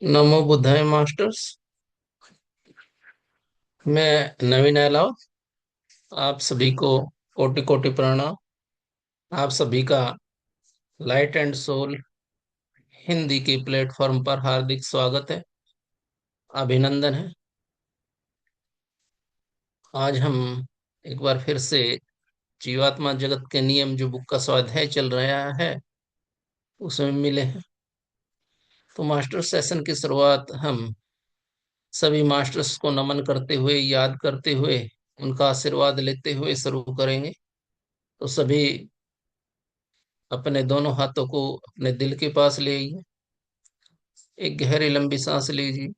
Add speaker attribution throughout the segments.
Speaker 1: नमो बुद्धाय masters. मैं नवीन अलाउद। आप सभी को कोटि कोटि प्रणाम। आप सभी का लाइट एंड सोल हिंदी की प्लेटफॉर्म पर हार्दिक स्वागत है, अभिनंदन है। आज हम एक बार फिर से जीवात्मा जगत के नियम जो बुक का स्वाध्याय चल रहा है उसमें मिले हैं। तो मास्टर सेशन की शुरुआत हम सभी मास्टर्स को नमन करते हुए, याद करते हुए, उनका आशीर्वाद लेते हुए शुरू करेंगे। तो सभी अपने दोनों हाथों को अपने दिल के पास ले आइए। एक गहरी लंबी सांस लीजिए।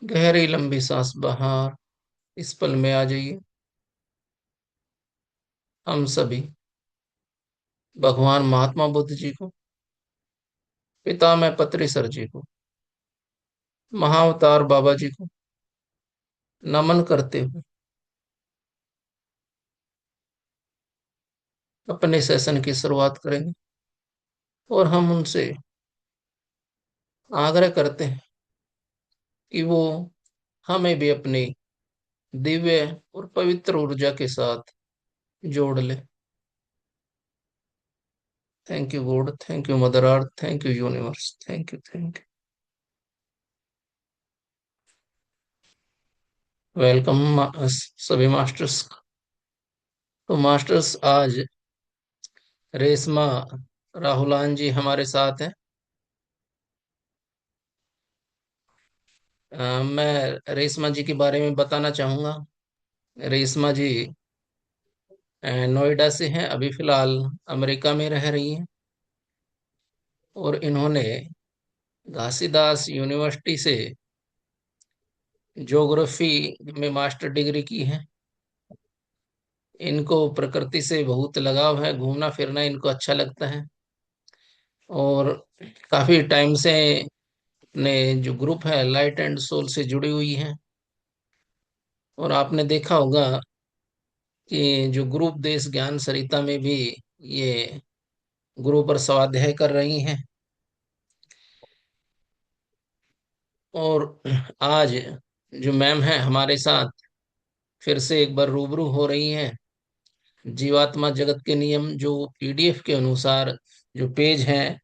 Speaker 1: गहरी लंबी सांस बाहर। इस पल में आ जाइए। हम सभी भगवान महात्मा बुद्ध जी को, पितामह पत्री सर जी को, महाअवतार बाबा जी को नमन करते हुए अपने सेशन की शुरुआत करेंगे। और हम उनसे आग्रह करते हैं कि वो हमें भी अपनी दिव्य और पवित्र ऊर्जा के साथ जोड़ ले। Thank you God, thank you mother earth, thank you universe, thank you, thank you. Welcome सभी मास्टर्स। तो मास्टर्स, आज रेशमा राहुलान जी हमारे साथ हैं। मैं रेशमा जी के बारे में बताना चाहूंगा। रेशमा जी नोएडा से हैं, अभी फिलहाल अमेरिका में रह रही हैं। और इन्होंने घासीदास यूनिवर्सिटी से ज्योग्राफी में मास्टर डिग्री की है। इनको प्रकृति से बहुत लगाव है, घूमना फिरना इनको अच्छा लगता है। और काफी टाइम से अपने जो ग्रुप है लाइट एंड सोल से जुड़ी हुई हैं। और आपने देखा होगा कि जो ग्रुप देश ज्ञान सरिता में भी ये गुरु पर स्वाध्याय कर रही हैं। और आज जो मैम है हमारे साथ फिर से एक बार रूबरू हो रही हैं। जीवात्मा जगत के नियम जो पीडीएफ के अनुसार जो पेज हैं,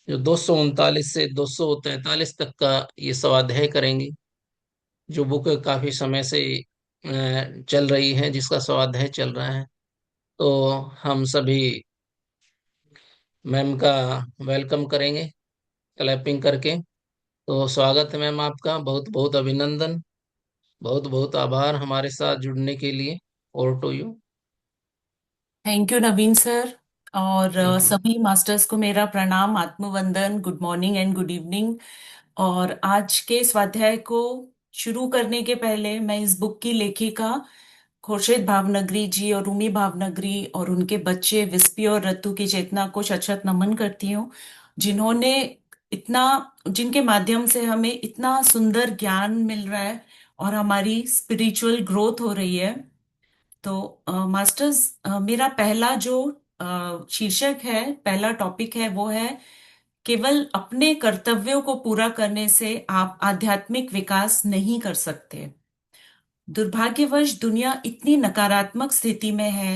Speaker 1: जो 239 से 243 तक का ये स्वाध्याय करेंगी। जो बुक काफी समय से चल रही है, जिसका स्वाध्याय चल रहा है। तो हम सभी मैम का वेलकम करेंगे क्लैपिंग करके। तो स्वागत है मैम आपका, बहुत बहुत अभिनंदन, बहुत बहुत आभार हमारे साथ जुड़ने के लिए। और to you.
Speaker 2: Thank you Naveen sir. और
Speaker 1: थैंक यू।
Speaker 2: सभी मास्टर्स को मेरा प्रणाम, आत्मवंदन, good morning and good evening. और आज के स्वाध्याय को शुरू करने के पहले मैं इस बुक की लेखिका खुर्शीद भावनगरी जी और रूमी भावनगरी और उनके बच्चे विस्पी और रत्तू की चेतना को शत नमन करती हूँ, जिन्होंने इतना जिनके माध्यम से हमें इतना सुंदर ज्ञान मिल रहा है और हमारी स्पिरिचुअल ग्रोथ हो रही है। तो मास्टर्स, मेरा पहला जो शीर्षक है, पहला टॉपिक है, वो है केवल अपने कर्तव्यों को पूरा करने से आप आध्यात्मिक विकास नहीं कर सकते। दुर्भाग्यवश दुनिया इतनी नकारात्मक स्थिति में है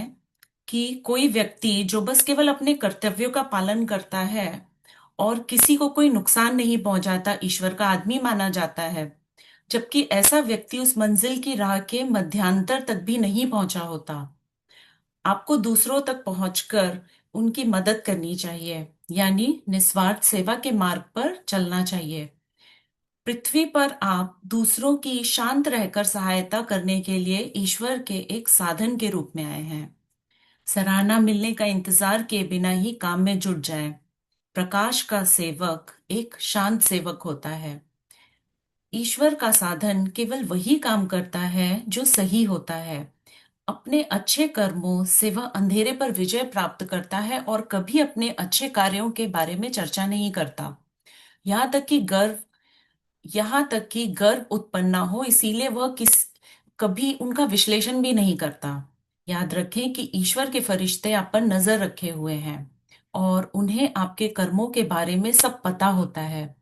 Speaker 2: कि कोई व्यक्ति जो बस केवल अपने कर्तव्यों का पालन करता है और किसी को कोई नुकसान नहीं पहुंचाता, ईश्वर का आदमी माना जाता है। जबकि ऐसा व्यक्ति उस मंजिल की राह के मध्यांतर तक भी नहीं पहुंचा होता। आपको दूसरों तक पहुंचकर उनकी मदद करनी चाहिए, यानी निस्वार्थ सेवा के मार्ग पर चलना चाहिए। पृथ्वी पर आप दूसरों की शांत रहकर सहायता करने के लिए ईश्वर के एक साधन के रूप में आए हैं। सराहना मिलने का इंतजार किए बिना ही काम में जुट जाएं। प्रकाश का सेवक एक शांत सेवक होता है। ईश्वर का साधन केवल वही काम करता है जो सही होता है। अपने अच्छे कर्मों से वह अंधेरे पर विजय प्राप्त करता है और कभी अपने अच्छे कार्यों के बारे में चर्चा नहीं करता। यहाँ तक कि गर्व यहाँ तक कि गर्व उत्पन्न ना हो, इसीलिए वह कभी उनका विश्लेषण भी नहीं करता। याद रखें कि ईश्वर के फरिश्ते आप पर नजर रखे हुए हैं। और उन्हें आपके कर्मों के बारे में सब पता होता है।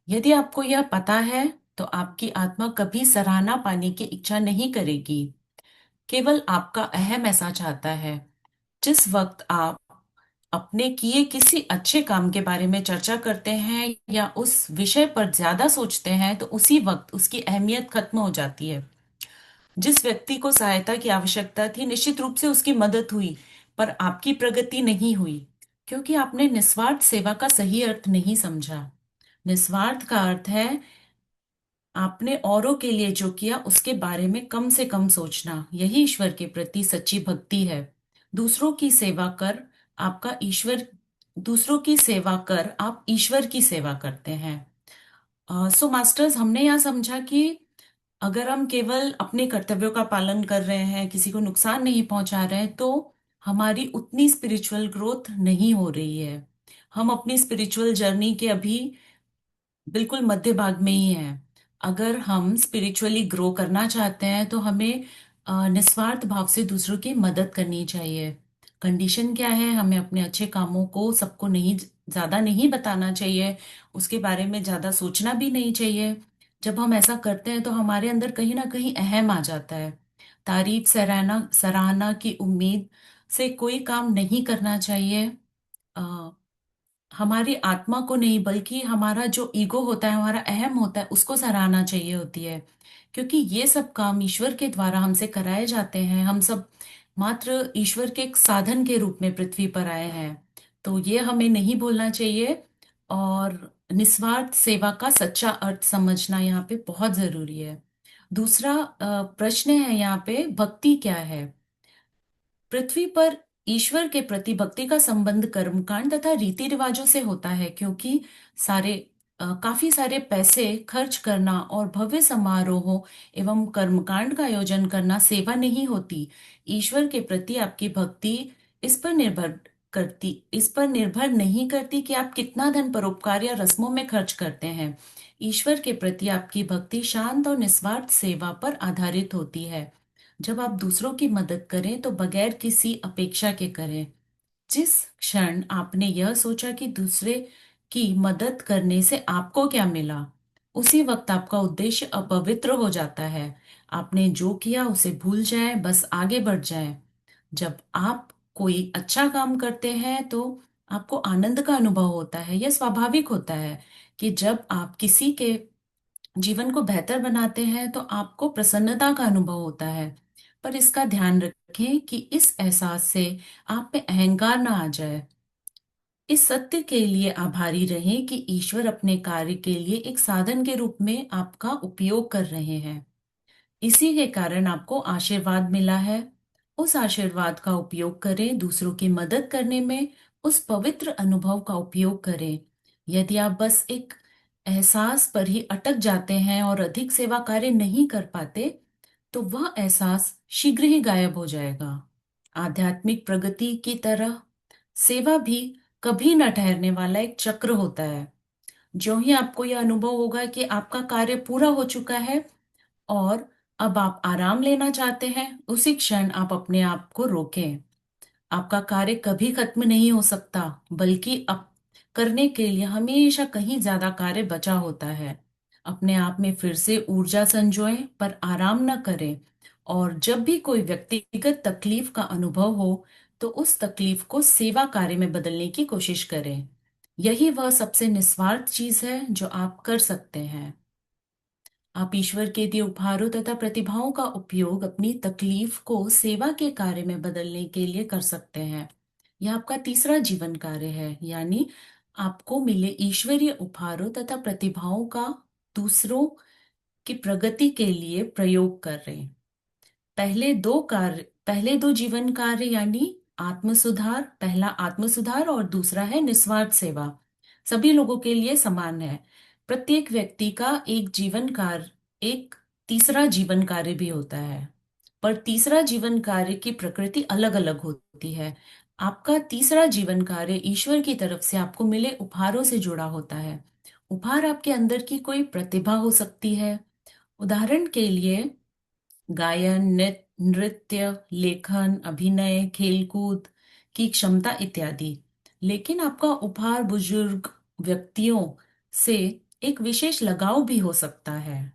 Speaker 2: यदि आपको यह पता है तो आपकी आत्मा कभी सराहना पाने की इच्छा नहीं करेगी। केवल आपका अहम ऐसा चाहता है। जिस वक्त आप अपने किए किसी अच्छे काम के बारे में चर्चा करते हैं या उस विषय पर ज्यादा सोचते हैं तो उसी वक्त उसकी अहमियत खत्म हो जाती है। जिस व्यक्ति को सहायता की आवश्यकता थी, निश्चित रूप से उसकी मदद हुई, पर आपकी प्रगति नहीं हुई, क्योंकि आपने निस्वार्थ सेवा का सही अर्थ नहीं समझा। निस्वार्थ का अर्थ है आपने औरों के लिए जो किया उसके बारे में कम से कम सोचना। यही ईश्वर के प्रति सच्ची भक्ति है। दूसरों की सेवा कर आपका ईश्वर दूसरों की सेवा कर आप ईश्वर की सेवा करते हैं। सो मास्टर्स, हमने यह समझा कि अगर हम केवल अपने कर्तव्यों का पालन कर रहे हैं, किसी को नुकसान नहीं पहुंचा रहे हैं, तो हमारी उतनी स्पिरिचुअल ग्रोथ नहीं हो रही है। हम अपनी स्पिरिचुअल जर्नी के अभी बिल्कुल मध्य भाग में ही है। अगर हम स्पिरिचुअली ग्रो करना चाहते हैं तो हमें निस्वार्थ भाव से दूसरों की मदद करनी चाहिए। कंडीशन क्या है? हमें अपने अच्छे कामों को सबको नहीं, ज्यादा नहीं बताना चाहिए, उसके बारे में ज्यादा सोचना भी नहीं चाहिए। जब हम ऐसा करते हैं तो हमारे अंदर कहीं ना कहीं अहम आ जाता है। तारीफ, सराहना सराहना की उम्मीद से कोई काम नहीं करना चाहिए। हमारी आत्मा को नहीं, बल्कि हमारा जो ईगो होता है, हमारा अहम होता है, उसको सराहना चाहिए होती है। क्योंकि ये सब काम ईश्वर के द्वारा हमसे कराए जाते हैं। हम सब मात्र ईश्वर के एक साधन के रूप में पृथ्वी पर आए हैं। तो ये हमें नहीं भूलना चाहिए। और निस्वार्थ सेवा का सच्चा अर्थ समझना यहाँ पे बहुत जरूरी है। दूसरा प्रश्न है यहाँ पे, भक्ति क्या है? पृथ्वी पर ईश्वर के प्रति भक्ति का संबंध कर्मकांड तथा रीति रिवाजों से होता है, क्योंकि सारे काफी सारे पैसे खर्च करना और भव्य समारोहों एवं कर्मकांड का आयोजन करना सेवा नहीं होती। ईश्वर के प्रति आपकी भक्ति इस पर निर्भर नहीं करती कि आप कितना धन परोपकार या रस्मों में खर्च करते हैं। ईश्वर के प्रति आपकी भक्ति शांत और निस्वार्थ सेवा पर आधारित होती है। जब आप दूसरों की मदद करें तो बगैर किसी अपेक्षा के करें। जिस क्षण आपने यह सोचा कि दूसरे की मदद करने से आपको क्या मिला, उसी वक्त आपका उद्देश्य अपवित्र हो जाता है। आपने जो किया उसे भूल जाएं, बस आगे बढ़ जाएं। जब आप कोई अच्छा काम करते हैं तो आपको आनंद का अनुभव होता है। यह स्वाभाविक होता है कि जब आप किसी के जीवन को बेहतर बनाते हैं तो आपको प्रसन्नता का अनुभव होता है। पर इसका ध्यान रखें कि इस एहसास से आप में अहंकार ना आ जाए। इस सत्य के लिए आभारी रहें कि ईश्वर अपने कार्य के लिए एक साधन के रूप में आपका उपयोग कर रहे हैं। इसी के कारण आपको आशीर्वाद मिला है। उस आशीर्वाद का उपयोग करें, दूसरों की मदद करने में उस पवित्र अनुभव का उपयोग करें। यदि आप बस एक एहसास पर ही अटक जाते हैं और अधिक सेवा कार्य नहीं कर पाते, तो वह एहसास शीघ्र ही गायब हो जाएगा। आध्यात्मिक प्रगति की तरह सेवा भी कभी न ठहरने वाला एक चक्र होता है। जो ही आपको यह अनुभव होगा कि आपका कार्य पूरा हो चुका है और अब आप आराम लेना चाहते हैं, उसी क्षण आप अपने आप को रोकें। आपका कार्य कभी खत्म नहीं हो सकता, बल्कि अब करने के लिए हमेशा कहीं ज्यादा कार्य बचा होता है। अपने आप में फिर से ऊर्जा संजोएं, पर आराम न करें। और जब भी कोई व्यक्तिगत तकलीफ का अनुभव हो तो उस तकलीफ को सेवा कार्य में बदलने की कोशिश करें। यही वह सबसे निस्वार्थ चीज है जो आप कर सकते हैं। आप ईश्वर के दिए उपहारों तथा प्रतिभाओं का उपयोग अपनी तकलीफ को सेवा के कार्य में बदलने के लिए कर सकते हैं। यह आपका तीसरा जीवन कार्य है, यानी आपको मिले ईश्वरीय उपहारों तथा प्रतिभाओं का दूसरों की प्रगति के लिए प्रयोग कर रहे हैं। पहले दो जीवन कार्य यानी आत्म सुधार, पहला आत्म सुधार और दूसरा है निस्वार्थ सेवा, सभी लोगों के लिए समान है। प्रत्येक व्यक्ति का एक तीसरा जीवन कार्य भी होता है, पर तीसरा जीवन कार्य की प्रकृति अलग अलग होती है। आपका तीसरा जीवन कार्य ईश्वर की तरफ से आपको मिले उपहारों से जुड़ा होता है। उपहार आपके अंदर की कोई प्रतिभा हो सकती है। उदाहरण के लिए गायन, नृत्य, लेखन, अभिनय, खेलकूद की क्षमता इत्यादि। लेकिन आपका उपहार बुजुर्ग व्यक्तियों से एक विशेष लगाव भी हो सकता है।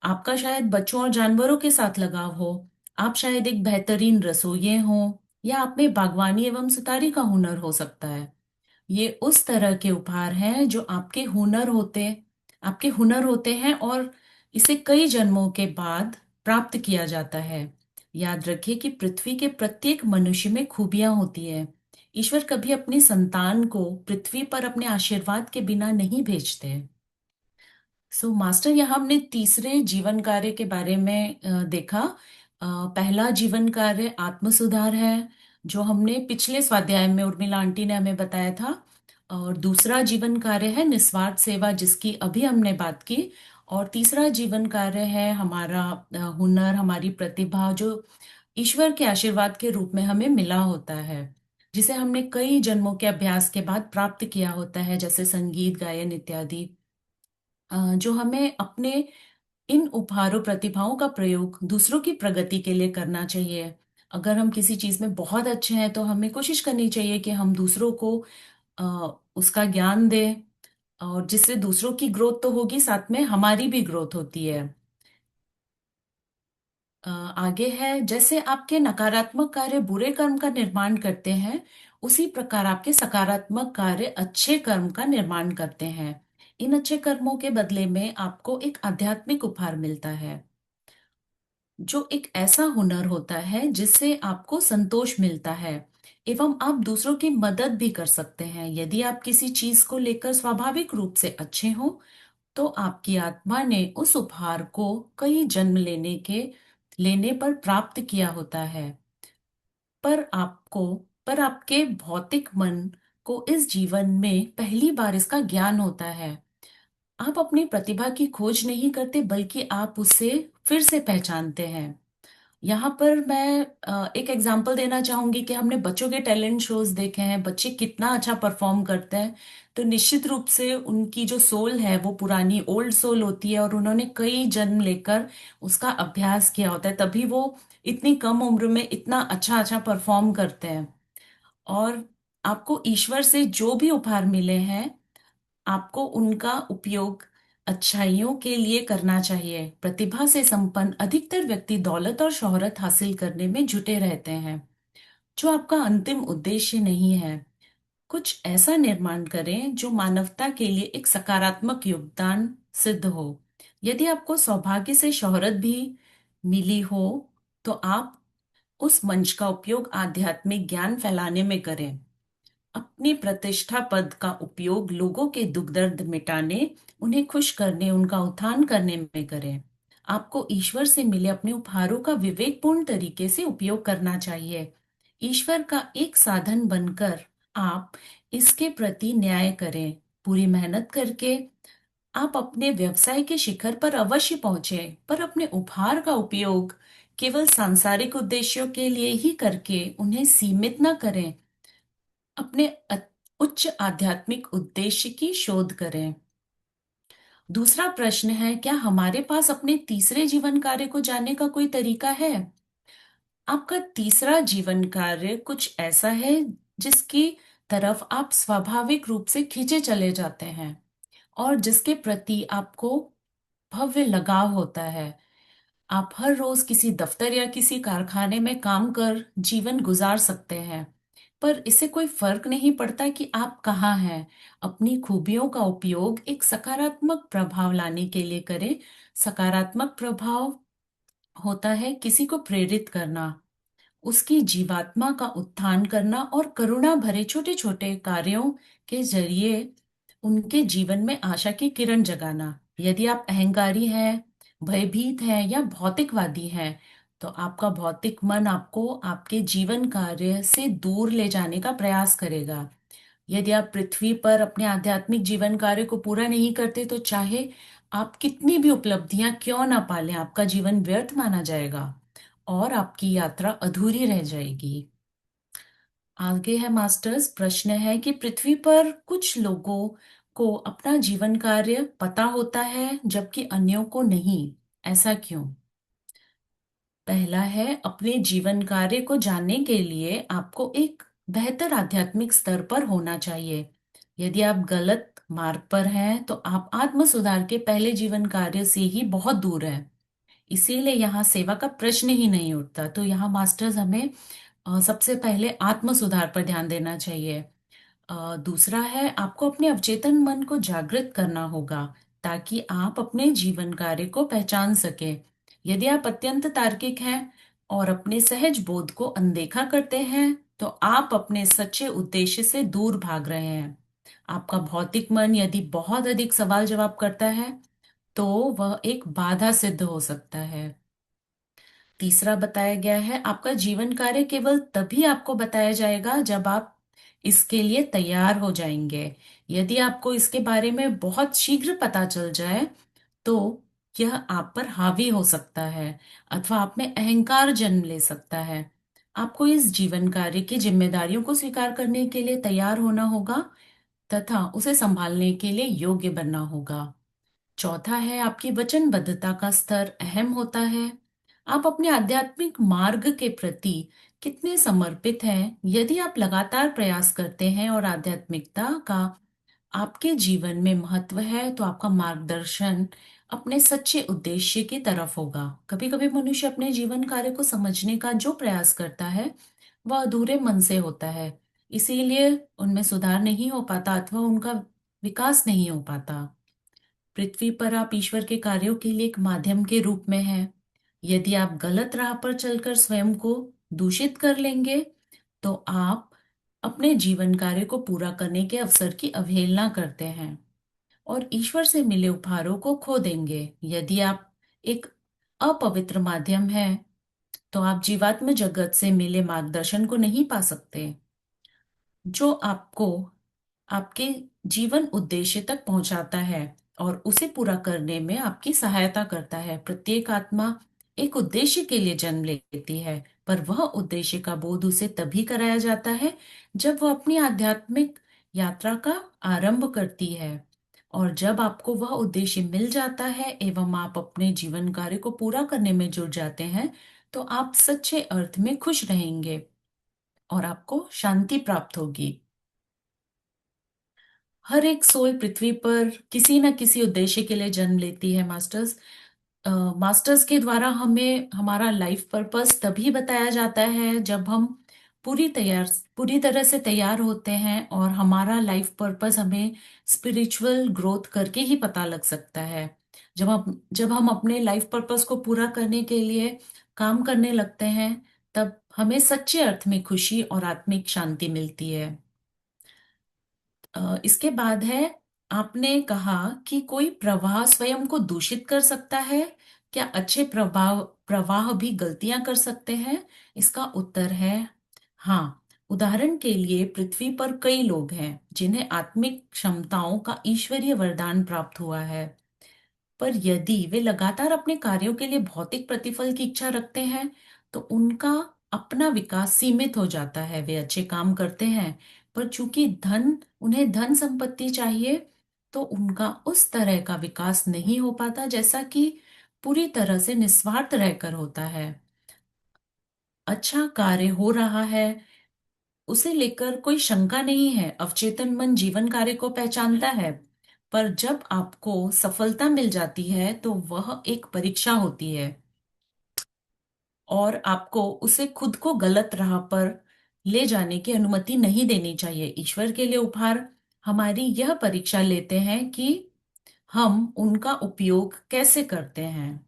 Speaker 2: आपका शायद बच्चों और जानवरों के साथ लगाव हो। आप शायद एक बेहतरीन रसोइये हो, या आप में बागवानी एवं सुतारी का हुनर हो सकता है। ये उस तरह के उपहार हैं जो आपके हुनर होते हैं, और इसे कई जन्मों के बाद प्राप्त किया जाता है। याद रखिए कि पृथ्वी के प्रत्येक मनुष्य में खूबियां होती है। ईश्वर कभी अपनी संतान को पृथ्वी पर अपने आशीर्वाद के बिना नहीं भेजते। मास्टर, यहाँ हमने तीसरे जीवन कार्य के बारे में देखा। पहला जीवन कार्य आत्म सुधार है, जो हमने पिछले स्वाध्याय में उर्मिला आंटी ने हमें बताया था। और दूसरा जीवन कार्य है निस्वार्थ सेवा, जिसकी अभी हमने बात की। और तीसरा जीवन कार्य है हमारा हुनर, हमारी प्रतिभा, जो ईश्वर के आशीर्वाद के रूप में हमें मिला होता है, जिसे हमने कई जन्मों के अभ्यास के बाद प्राप्त किया होता है, जैसे संगीत, गायन इत्यादि। जो हमें अपने इन उपहारों, प्रतिभाओं का प्रयोग दूसरों की प्रगति के लिए करना चाहिए। अगर हम किसी चीज में बहुत अच्छे हैं तो हमें कोशिश करनी चाहिए कि हम दूसरों को अ, उसका ज्ञान दें, और जिससे दूसरों की ग्रोथ तो होगी, साथ में हमारी भी ग्रोथ होती है। आगे है, जैसे आपके नकारात्मक कार्य बुरे कर्म का निर्माण करते हैं, उसी प्रकार आपके सकारात्मक कार्य अच्छे कर्म का निर्माण करते हैं। इन अच्छे कर्मों के बदले में आपको एक आध्यात्मिक उपहार मिलता है, जो एक ऐसा हुनर होता है जिससे आपको संतोष मिलता है, एवं आप दूसरों की मदद भी कर सकते हैं। यदि आप किसी चीज को लेकर स्वाभाविक रूप से अच्छे हो, तो आपकी आत्मा ने उस उपहार को कई जन्म लेने पर प्राप्त किया होता है। पर आपको पर आपके भौतिक मन को इस जीवन में पहली बार इसका ज्ञान होता है। आप अपनी प्रतिभा की खोज नहीं करते, बल्कि आप उसे फिर से पहचानते हैं। यहाँ पर मैं एक एग्जांपल देना चाहूंगी कि हमने बच्चों के टैलेंट शोज देखे हैं, बच्चे कितना अच्छा परफॉर्म करते हैं। तो निश्चित रूप से उनकी जो सोल है वो पुरानी ओल्ड सोल होती है, और उन्होंने कई जन्म लेकर उसका अभ्यास किया होता है, तभी वो इतनी कम उम्र में इतना अच्छा अच्छा परफॉर्म करते हैं। और आपको ईश्वर से जो भी उपहार मिले हैं, आपको उनका उपयोग अच्छाइयों के लिए करना चाहिए। प्रतिभा से संपन्न अधिकतर व्यक्ति दौलत और शोहरत हासिल करने में जुटे रहते हैं, जो आपका अंतिम उद्देश्य नहीं है। कुछ ऐसा निर्माण करें जो मानवता के लिए एक सकारात्मक योगदान सिद्ध हो। यदि आपको सौभाग्य से शोहरत भी मिली हो, तो आप उस मंच का उपयोग आध्यात्मिक ज्ञान फैलाने में करें। अपनी प्रतिष्ठा पद का उपयोग लोगों के दुख दर्द मिटाने, उन्हें खुश करने, उनका उत्थान करने में करें। आपको ईश्वर से मिले अपने उपहारों का विवेकपूर्ण तरीके से उपयोग करना चाहिए। ईश्वर का एक साधन बनकर आप इसके प्रति न्याय करें। पूरी मेहनत करके आप अपने व्यवसाय के शिखर पर अवश्य पहुंचे, पर अपने उपहार का उपयोग केवल सांसारिक उद्देश्यों के लिए ही करके उन्हें सीमित न करें। अपने उच्च आध्यात्मिक उद्देश्य की शोध करें। दूसरा प्रश्न है, क्या हमारे पास अपने तीसरे जीवन कार्य को जानने का कोई तरीका है? आपका तीसरा जीवन कार्य कुछ ऐसा है जिसकी तरफ आप स्वाभाविक रूप से खींचे चले जाते हैं, और जिसके प्रति आपको भव्य लगाव होता है। आप हर रोज किसी दफ्तर या किसी कारखाने में काम कर जीवन गुजार सकते हैं, पर इससे कोई फर्क नहीं पड़ता कि आप कहाँ हैं। अपनी खूबियों का उपयोग एक सकारात्मक प्रभाव लाने के लिए करें। सकारात्मक प्रभाव होता है किसी को प्रेरित करना, उसकी जीवात्मा का उत्थान करना, और करुणा भरे छोटे छोटे कार्यों के जरिए उनके जीवन में आशा की किरण जगाना। यदि आप अहंकारी हैं, भयभीत हैं, या भौतिकवादी हैं, तो आपका भौतिक मन आपको आपके जीवन कार्य से दूर ले जाने का प्रयास करेगा। यदि आप पृथ्वी पर अपने आध्यात्मिक जीवन कार्य को पूरा नहीं करते, तो चाहे आप कितनी भी उपलब्धियां क्यों ना पालें, आपका जीवन व्यर्थ माना जाएगा, और आपकी यात्रा अधूरी रह जाएगी। आगे है मास्टर्स, प्रश्न है कि पृथ्वी पर कुछ लोगों को अपना जीवन कार्य पता होता है जबकि अन्यों को नहीं, ऐसा क्यों? पहला है, अपने जीवन कार्य को जानने के लिए आपको एक बेहतर आध्यात्मिक स्तर पर होना चाहिए। यदि आप गलत मार्ग पर हैं तो आप आत्म सुधार के पहले जीवन कार्य से ही बहुत दूर हैं। इसीलिए यहाँ सेवा का प्रश्न ही नहीं उठता। तो यहाँ मास्टर्स हमें सबसे पहले आत्म सुधार पर ध्यान देना चाहिए। दूसरा है, आपको अपने अवचेतन मन को जागृत करना होगा ताकि आप अपने जीवन कार्य को पहचान सकें। यदि आप अत्यंत तार्किक हैं और अपने सहज बोध को अनदेखा करते हैं तो आप अपने सच्चे उद्देश्य से दूर भाग रहे हैं। आपका भौतिक मन यदि बहुत अधिक सवाल जवाब करता है तो वह एक बाधा सिद्ध हो सकता है। तीसरा बताया गया है, आपका जीवन कार्य केवल तभी आपको बताया जाएगा जब आप इसके लिए तैयार हो जाएंगे। यदि आपको इसके बारे में बहुत शीघ्र पता चल जाए तो यह आप पर हावी हो सकता है अथवा आप में अहंकार जन्म ले सकता है। आपको इस जीवन कार्य की जिम्मेदारियों को स्वीकार करने के लिए तैयार होना होगा तथा उसे संभालने के लिए योग्य बनना होगा। चौथा है, आपकी वचनबद्धता का स्तर अहम होता है। आप अपने आध्यात्मिक मार्ग के प्रति कितने समर्पित हैं। यदि आप लगातार प्रयास करते हैं और आध्यात्मिकता का आपके जीवन में महत्व है तो आपका मार्गदर्शन अपने सच्चे उद्देश्य की तरफ होगा। कभी कभी मनुष्य अपने जीवन कार्य को समझने का जो प्रयास करता है वह अधूरे मन से होता है, इसीलिए उनमें सुधार नहीं हो पाता अथवा उनका विकास नहीं हो पाता। पृथ्वी पर आप ईश्वर के कार्यों के लिए एक माध्यम के रूप में हैं। यदि आप गलत राह पर चलकर स्वयं को दूषित कर लेंगे तो आप अपने जीवन कार्य को पूरा करने के अवसर की अवहेलना करते हैं और ईश्वर से मिले उपहारों को खो देंगे। यदि आप एक अपवित्र माध्यम हैं तो आप जीवात्म जगत से मिले मार्गदर्शन को नहीं पा सकते जो आपको आपके जीवन उद्देश्य तक पहुंचाता है और उसे पूरा करने में आपकी सहायता करता है। प्रत्येक आत्मा एक उद्देश्य के लिए जन्म लेती है, पर वह उद्देश्य का बोध उसे तभी कराया जाता है जब वह अपनी आध्यात्मिक यात्रा का आरंभ करती है। और जब आपको वह उद्देश्य मिल जाता है एवं आप अपने जीवन कार्य को पूरा करने में जुट जाते हैं तो आप सच्चे अर्थ में खुश रहेंगे और आपको शांति प्राप्त होगी। हर एक सोल पृथ्वी पर किसी न किसी उद्देश्य के लिए जन्म लेती है मास्टर्स। मास्टर्स के द्वारा हमें हमारा लाइफ पर्पस तभी बताया जाता है जब हम पूरी तरह से तैयार होते हैं और हमारा लाइफ पर्पस हमें स्पिरिचुअल ग्रोथ करके ही पता लग सकता है। जब हम अपने लाइफ पर्पस को पूरा करने के लिए काम करने लगते हैं तब हमें सच्चे अर्थ में खुशी और आत्मिक शांति मिलती है। इसके बाद है, आपने कहा कि कोई प्रवाह स्वयं को दूषित कर सकता है। क्या अच्छे प्रवाह भी गलतियां कर सकते हैं? इसका उत्तर है हाँ। उदाहरण के लिए पृथ्वी पर कई लोग हैं जिन्हें आत्मिक क्षमताओं का ईश्वरीय वरदान प्राप्त हुआ है, पर यदि वे लगातार अपने कार्यों के लिए भौतिक प्रतिफल की इच्छा रखते हैं तो उनका अपना विकास सीमित हो जाता है। वे अच्छे काम करते हैं पर चूंकि उन्हें धन संपत्ति चाहिए तो उनका उस तरह का विकास नहीं हो पाता जैसा कि पूरी तरह से निस्वार्थ रहकर होता है। अच्छा कार्य हो रहा है उसे लेकर कोई शंका नहीं है। अवचेतन मन जीवन कार्य को पहचानता है, पर जब आपको सफलता मिल जाती है तो वह एक परीक्षा होती है और आपको उसे खुद को गलत राह पर ले जाने की अनुमति नहीं देनी चाहिए। ईश्वर के लिए उपहार हमारी यह परीक्षा लेते हैं कि हम उनका उपयोग कैसे करते हैं।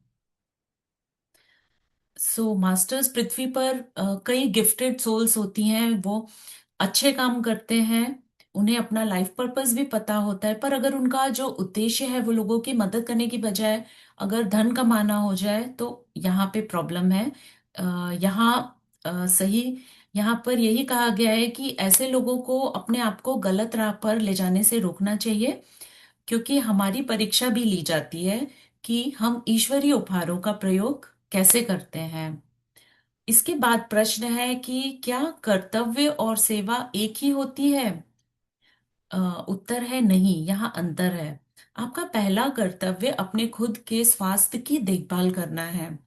Speaker 2: सो मास्टर्स, पृथ्वी पर कई गिफ्टेड सोल्स होती हैं, वो अच्छे काम करते हैं, उन्हें अपना लाइफ पर्पस भी पता होता है, पर अगर उनका जो उद्देश्य है वो लोगों की मदद करने की बजाय अगर धन कमाना हो जाए तो यहाँ पे प्रॉब्लम है। यहाँ सही यहाँ पर यही कहा गया है कि ऐसे लोगों को अपने आप को गलत राह पर ले जाने से रोकना चाहिए, क्योंकि हमारी परीक्षा भी ली जाती है कि हम ईश्वरीय उपहारों का प्रयोग कैसे करते हैं। इसके बाद प्रश्न है कि क्या कर्तव्य और सेवा एक ही होती है? अ, उत्तर है नहीं, यहाँ अंतर है। आपका पहला कर्तव्य अपने खुद के स्वास्थ्य की देखभाल करना है।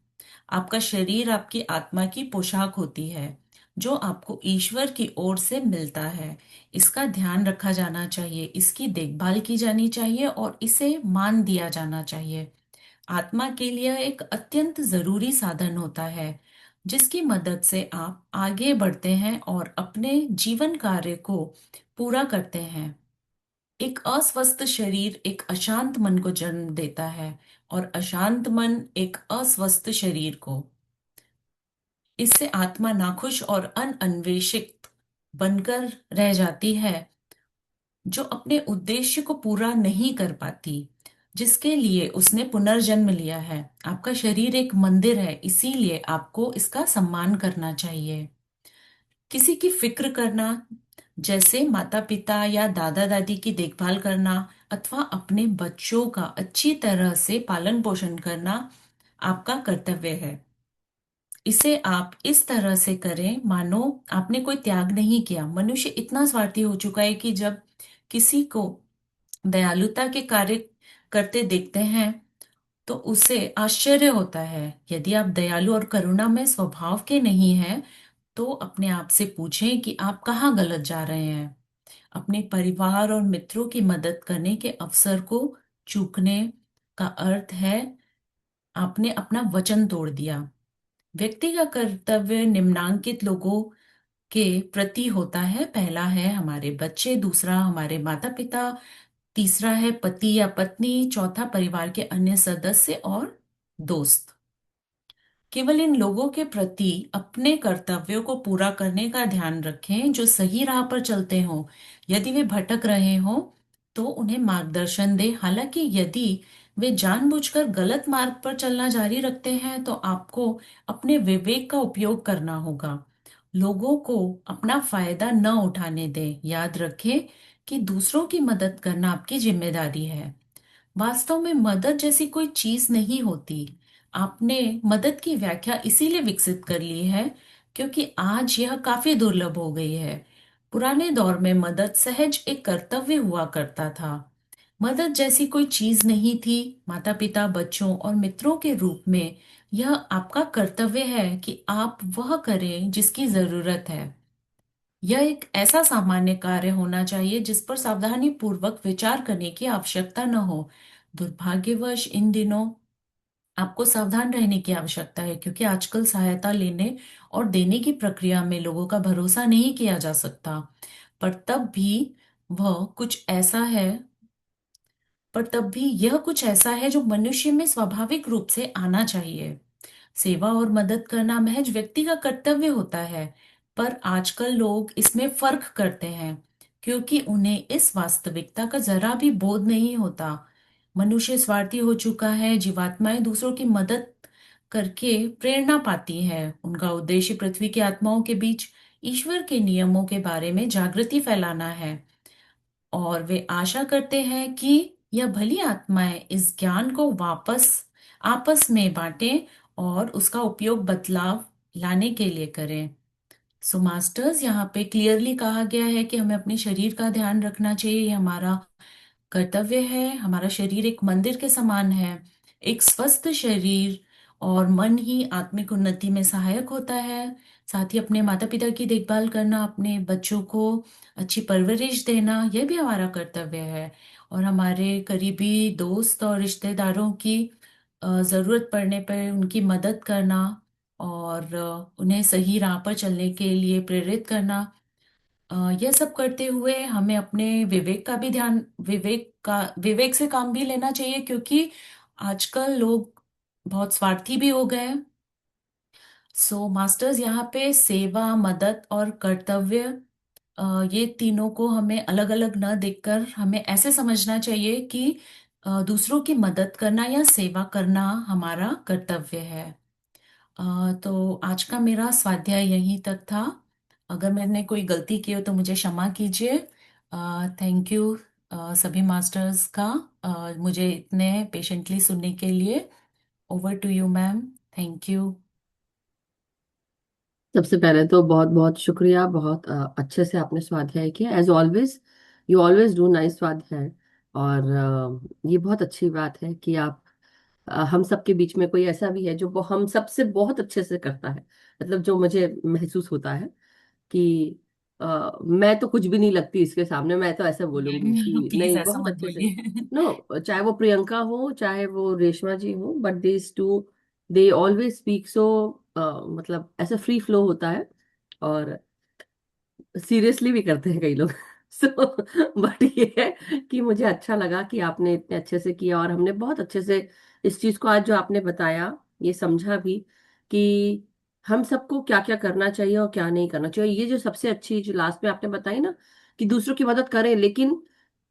Speaker 2: आपका शरीर आपकी आत्मा की पोशाक होती है। जो आपको ईश्वर की ओर से मिलता है। इसका ध्यान रखा जाना चाहिए, इसकी देखभाल की जानी चाहिए और इसे मान दिया जाना चाहिए। आत्मा के लिए एक अत्यंत जरूरी साधन होता है, जिसकी मदद से आप आगे बढ़ते हैं और अपने जीवन कार्य को पूरा करते हैं। एक अस्वस्थ शरीर एक अशांत मन को जन्म देता है, और अशांत मन एक अस्वस्थ शरीर को। इससे आत्मा नाखुश और अनअन्वेषित बनकर रह जाती है, जो अपने उद्देश्य को पूरा नहीं कर पाती, जिसके लिए उसने पुनर्जन्म लिया है। आपका शरीर एक मंदिर है, इसीलिए आपको इसका सम्मान करना चाहिए। किसी की फिक्र करना, जैसे माता पिता या दादा दादी की देखभाल करना अथवा अपने बच्चों का अच्छी तरह से पालन पोषण करना, आपका कर्तव्य है। इसे आप इस तरह से करें मानो आपने कोई त्याग नहीं किया। मनुष्य इतना स्वार्थी हो चुका है कि जब किसी को दयालुता के कार्य करते देखते हैं तो उसे आश्चर्य होता है। यदि आप दयालु और करुणामय स्वभाव के नहीं हैं, तो अपने आप से पूछें कि आप कहाँ गलत जा रहे हैं। अपने परिवार और मित्रों की मदद करने के अवसर को चूकने का अर्थ है आपने अपना वचन तोड़ दिया। व्यक्ति का कर्तव्य निम्नांकित लोगों के प्रति होता है। पहला है हमारे बच्चे, दूसरा हमारे माता पिता, तीसरा है पति या पत्नी, चौथा परिवार के अन्य सदस्य और दोस्त। केवल इन लोगों के प्रति अपने कर्तव्यों को पूरा करने का ध्यान रखें जो सही राह पर चलते हों। यदि वे भटक रहे हों तो उन्हें मार्गदर्शन दें। हालांकि यदि वे जानबूझकर गलत मार्ग पर चलना जारी रखते हैं तो आपको अपने विवेक का उपयोग करना होगा। लोगों को अपना फायदा न उठाने दें। याद रखें कि दूसरों की मदद करना आपकी जिम्मेदारी है। वास्तव में मदद जैसी कोई चीज नहीं होती। आपने मदद की व्याख्या इसीलिए विकसित कर ली है क्योंकि आज यह काफी दुर्लभ हो गई है। पुराने दौर में मदद सहज एक कर्तव्य हुआ करता था। मदद जैसी कोई चीज नहीं थी। माता पिता, बच्चों और मित्रों के रूप में यह आपका कर्तव्य है कि आप वह करें जिसकी जरूरत है। यह एक ऐसा सामान्य कार्य होना चाहिए जिस पर सावधानी पूर्वक विचार करने की आवश्यकता न हो। दुर्भाग्यवश इन दिनों आपको सावधान रहने की आवश्यकता है, क्योंकि आजकल सहायता लेने और देने की प्रक्रिया में लोगों का भरोसा नहीं किया जा सकता। पर तब भी वह कुछ ऐसा है पर तब भी यह कुछ ऐसा है जो मनुष्य में स्वाभाविक रूप से आना चाहिए। सेवा और मदद करना महज व्यक्ति का कर्तव्य होता है, पर आजकल लोग इसमें फर्क करते हैं क्योंकि उन्हें इस वास्तविकता का जरा भी बोध नहीं होता। मनुष्य स्वार्थी हो चुका है। जीवात्माएं दूसरों की मदद करके प्रेरणा पाती हैं। उनका उद्देश्य पृथ्वी की आत्माओं के बीच ईश्वर के नियमों के बारे में जागृति फैलाना है, और वे आशा करते हैं कि यह भली आत्माएं इस ज्ञान को वापस आपस में बांटें और उसका उपयोग बदलाव लाने के लिए करें। सो मास्टर्स, यहाँ पे क्लियरली कहा गया है कि हमें अपने शरीर का ध्यान रखना चाहिए। ये हमारा कर्तव्य है। हमारा शरीर एक मंदिर के समान है। एक स्वस्थ शरीर और मन ही आत्मिक उन्नति में सहायक होता है। साथ ही अपने माता पिता की देखभाल करना, अपने बच्चों को अच्छी परवरिश देना, यह भी हमारा कर्तव्य है। और हमारे करीबी दोस्त और रिश्तेदारों की जरूरत पड़ने पर उनकी मदद करना और उन्हें सही राह पर चलने के लिए प्रेरित करना, यह सब करते हुए हमें अपने विवेक से काम भी लेना चाहिए, क्योंकि आजकल लोग बहुत स्वार्थी भी हो गए हैं। सो मास्टर्स, यहाँ पे सेवा, मदद और कर्तव्य, ये तीनों को हमें अलग अलग न देखकर हमें ऐसे समझना चाहिए कि दूसरों की मदद करना या सेवा करना हमारा कर्तव्य है। तो आज का मेरा स्वाध्याय यहीं तक था। अगर मैंने कोई गलती की हो तो मुझे क्षमा कीजिए। थैंक यू सभी मास्टर्स का, मुझे इतने पेशेंटली सुनने के लिए। Over to you ma'am. Thank you.
Speaker 3: सबसे पहले तो बहुत बहुत शुक्रिया। बहुत अच्छे से आपने स्वाध्याय किया, as always. You always do nice स्वाध्याय। और ये बहुत अच्छी बात है कि आप हम सबके बीच में कोई ऐसा भी है जो हम सबसे बहुत अच्छे से करता है, मतलब जो मुझे महसूस होता है। कि मैं तो कुछ भी नहीं लगती इसके सामने, मैं तो ऐसे बोलूंगी कि
Speaker 2: प्लीज
Speaker 3: नहीं,
Speaker 2: ऐसा
Speaker 3: बहुत
Speaker 2: मत
Speaker 3: अच्छे से।
Speaker 2: बोलिए।
Speaker 3: नो, चाहे वो प्रियंका हो चाहे वो रेशमा जी हो, but these two, they always speak so, मतलब ऐसा फ्री फ्लो होता है, और सीरियसली भी करते हैं कई लोग। सो बट ये है कि मुझे अच्छा लगा कि आपने इतने अच्छे से किया, और हमने बहुत अच्छे से इस चीज को आज जो आपने बताया ये समझा भी कि हम सबको क्या क्या करना चाहिए और क्या नहीं करना चाहिए। ये जो सबसे अच्छी जो लास्ट में आपने बताई ना, कि दूसरों की मदद करें, लेकिन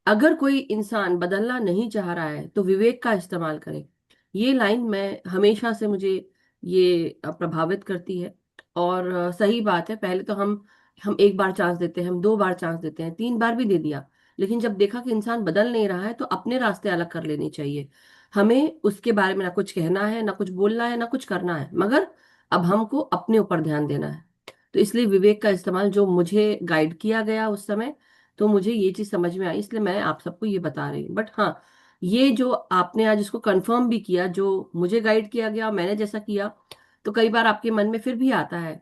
Speaker 3: अगर कोई इंसान बदलना नहीं चाह रहा है तो विवेक का इस्तेमाल करें। ये लाइन मैं हमेशा से, मुझे ये प्रभावित करती है। और सही बात है, पहले तो हम एक बार चांस देते हैं, हम दो बार चांस देते हैं, तीन बार भी दे दिया, लेकिन जब देखा कि इंसान बदल नहीं रहा है तो अपने रास्ते अलग कर लेने चाहिए। हमें उसके बारे में ना कुछ कहना है, ना कुछ बोलना है, ना कुछ करना है, मगर अब हमको अपने ऊपर ध्यान देना है। तो इसलिए विवेक का इस्तेमाल जो मुझे गाइड किया गया उस समय, तो मुझे ये चीज समझ में आई, इसलिए मैं आप सबको ये बता रही हूँ। बट हाँ, ये जो आपने आज इसको कंफर्म भी किया, जो मुझे गाइड किया गया मैंने जैसा किया, तो कई बार आपके मन में फिर भी आता है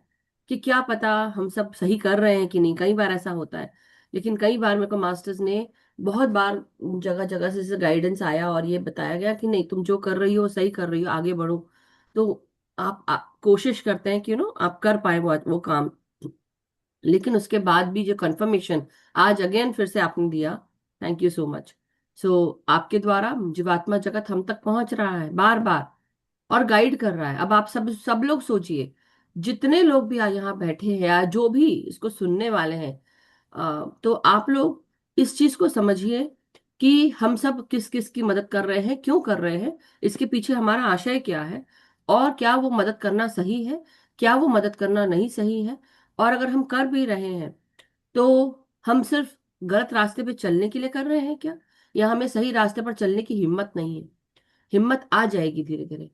Speaker 3: कि क्या पता हम सब सही कर रहे हैं कि नहीं, कई बार ऐसा होता है। लेकिन कई बार मेरे को मास्टर्स ने बहुत बार जगह जगह से गाइडेंस आया और ये बताया गया कि नहीं, तुम जो कर रही हो सही कर रही हो, आगे बढ़ो। तो आप कोशिश करते हैं कि आप कर पाए वो काम। लेकिन उसके बाद भी जो कंफर्मेशन आज अगेन फिर से आपने दिया, थैंक यू सो मच। सो आपके द्वारा जीवात्मा जगत हम तक पहुंच रहा है बार बार, और गाइड कर रहा है। अब आप सब सब लोग सोचिए, जितने लोग भी आज यहाँ बैठे हैं या जो भी इसको सुनने वाले हैं, तो आप लोग इस चीज को समझिए कि हम सब किस किस की मदद कर रहे हैं, क्यों कर रहे हैं, इसके पीछे हमारा आशय क्या है, और क्या वो मदद करना सही है, क्या वो मदद करना नहीं सही है। और अगर हम कर भी रहे हैं तो हम सिर्फ गलत रास्ते पे चलने के लिए कर रहे हैं क्या, या हमें सही रास्ते पर चलने की हिम्मत नहीं है। हिम्मत आ जाएगी धीरे धीरे।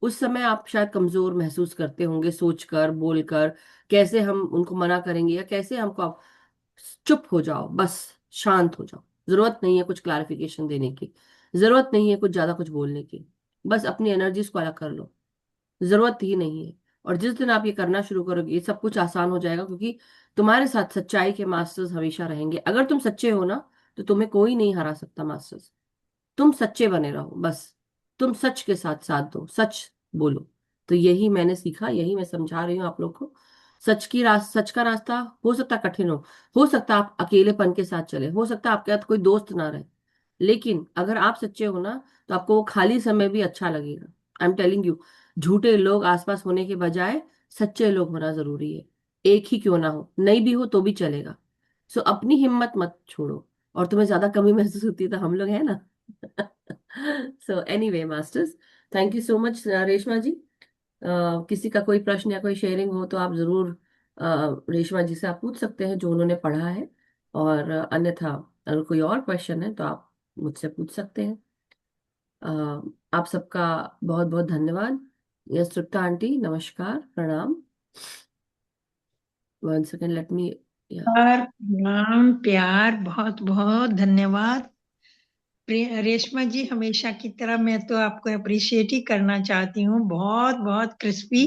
Speaker 3: उस समय आप शायद कमजोर महसूस करते होंगे, सोचकर बोलकर कैसे हम उनको मना करेंगे, या कैसे हमको आप चुप हो जाओ, बस शांत हो जाओ, जरूरत नहीं है कुछ क्लैरिफिकेशन देने की, जरूरत नहीं है कुछ ज्यादा कुछ बोलने की, बस अपनी एनर्जीज को अलग कर लो, जरूरत ही नहीं है। और जिस दिन आप ये करना शुरू करोगे ये सब कुछ आसान हो जाएगा, क्योंकि तुम्हारे साथ सच्चाई के मास्टर्स हमेशा रहेंगे। अगर तुम सच्चे हो ना, तो तुम्हें कोई नहीं हरा सकता मास्टर्स। तुम सच्चे बने रहो बस, तुम सच के साथ साथ दो, सच बोलो। तो यही मैंने सीखा, यही मैं समझा रही हूँ आप लोग को। सच का रास्ता हो सकता है कठिन हो सकता है आप अकेलेपन के साथ चले, हो सकता है आपके साथ कोई दोस्त ना रहे, लेकिन अगर आप सच्चे हो ना, तो आपको वो खाली समय भी अच्छा लगेगा। आई एम टेलिंग यू, झूठे लोग आसपास होने के बजाय सच्चे लोग होना जरूरी है। एक ही क्यों ना हो, नहीं भी हो तो भी चलेगा। सो अपनी हिम्मत मत छोड़ो। और तुम्हें ज्यादा कमी महसूस होती है तो हम लोग हैं ना। So anyway masters, thank you so much Reshma ji. किसी का कोई प्रश्न या कोई शेयरिंग हो तो आप जरूर रेशमा जी से आप पूछ सकते हैं जो उन्होंने पढ़ा है, और अन्यथा अगर कोई और क्वेश्चन है तो आप मुझसे पूछ सकते हैं। अ, आप सबका बहुत बहुत धन्यवाद। यस तृप्ता आंटी, नमस्कार, प्रणाम। वन सेकेंड, लेट मी, या
Speaker 4: और प्रणाम, प्यार, बहुत बहुत धन्यवाद। रेशमा जी, हमेशा की तरह मैं तो आपको अप्रिशिएट ही करना चाहती हूँ, बहुत बहुत crispy.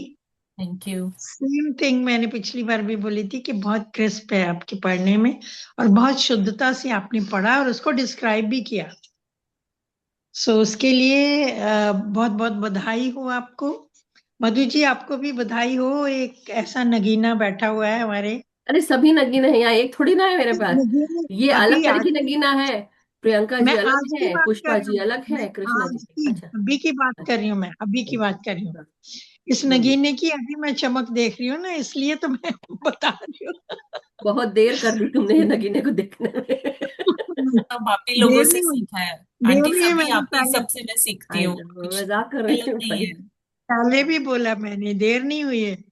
Speaker 2: Thank you.
Speaker 4: Same thing मैंने पिछली बार भी बोली थी कि बहुत क्रिस्प है आपके पढ़ने में, और बहुत शुद्धता से आपने पढ़ा और उसको डिस्क्राइब भी किया। सो उसके लिए बहुत बहुत बधाई हो आपको। मधु जी, आपको भी बधाई हो, एक ऐसा नगीना बैठा हुआ है हमारे।
Speaker 3: अरे सभी नगीने हैं यहाँ, एक थोड़ी ना है मेरे पास।
Speaker 4: नगीने
Speaker 3: ये अलग
Speaker 4: अभी
Speaker 3: तरह
Speaker 4: आज
Speaker 3: की नगीना है। प्रियंका
Speaker 4: मैं
Speaker 3: जी अलग
Speaker 4: आज की
Speaker 3: है,
Speaker 4: बात कर
Speaker 3: पुष्पा
Speaker 4: रही
Speaker 3: जी
Speaker 4: हूँ,
Speaker 3: अलग
Speaker 4: मैं
Speaker 3: है, कृष्णा
Speaker 4: आज
Speaker 3: जी,
Speaker 4: की
Speaker 3: अच्छा।
Speaker 4: अभी की बात कर
Speaker 3: अच्छा,
Speaker 4: रही हूँ, मैं अभी की बात कर रही हूँ।
Speaker 3: हाँ,
Speaker 4: इस
Speaker 3: बोलिए।
Speaker 4: नगीने की अभी मैं चमक देख रही हूँ ना, इसलिए तो मैं बता रही हूँ।
Speaker 3: बहुत देर कर दी तुमने ये नगीने को देखने में।
Speaker 2: सब आप ही लोगों
Speaker 4: देर
Speaker 2: से
Speaker 4: नहीं हुई,
Speaker 2: सीखा है।
Speaker 4: देर
Speaker 2: आंटी
Speaker 4: हुई है,
Speaker 2: सभी
Speaker 4: मैंने
Speaker 2: आप ही
Speaker 4: पहले
Speaker 2: सबसे मैं सीखती
Speaker 3: आई
Speaker 2: हूँ,
Speaker 3: नो,
Speaker 2: कुछ
Speaker 3: मजाक कर रही
Speaker 2: अलग
Speaker 3: हूँ
Speaker 2: नहीं
Speaker 3: भाई।
Speaker 2: है।
Speaker 4: पहले भी बोला मैंने, देर नहीं हुई है।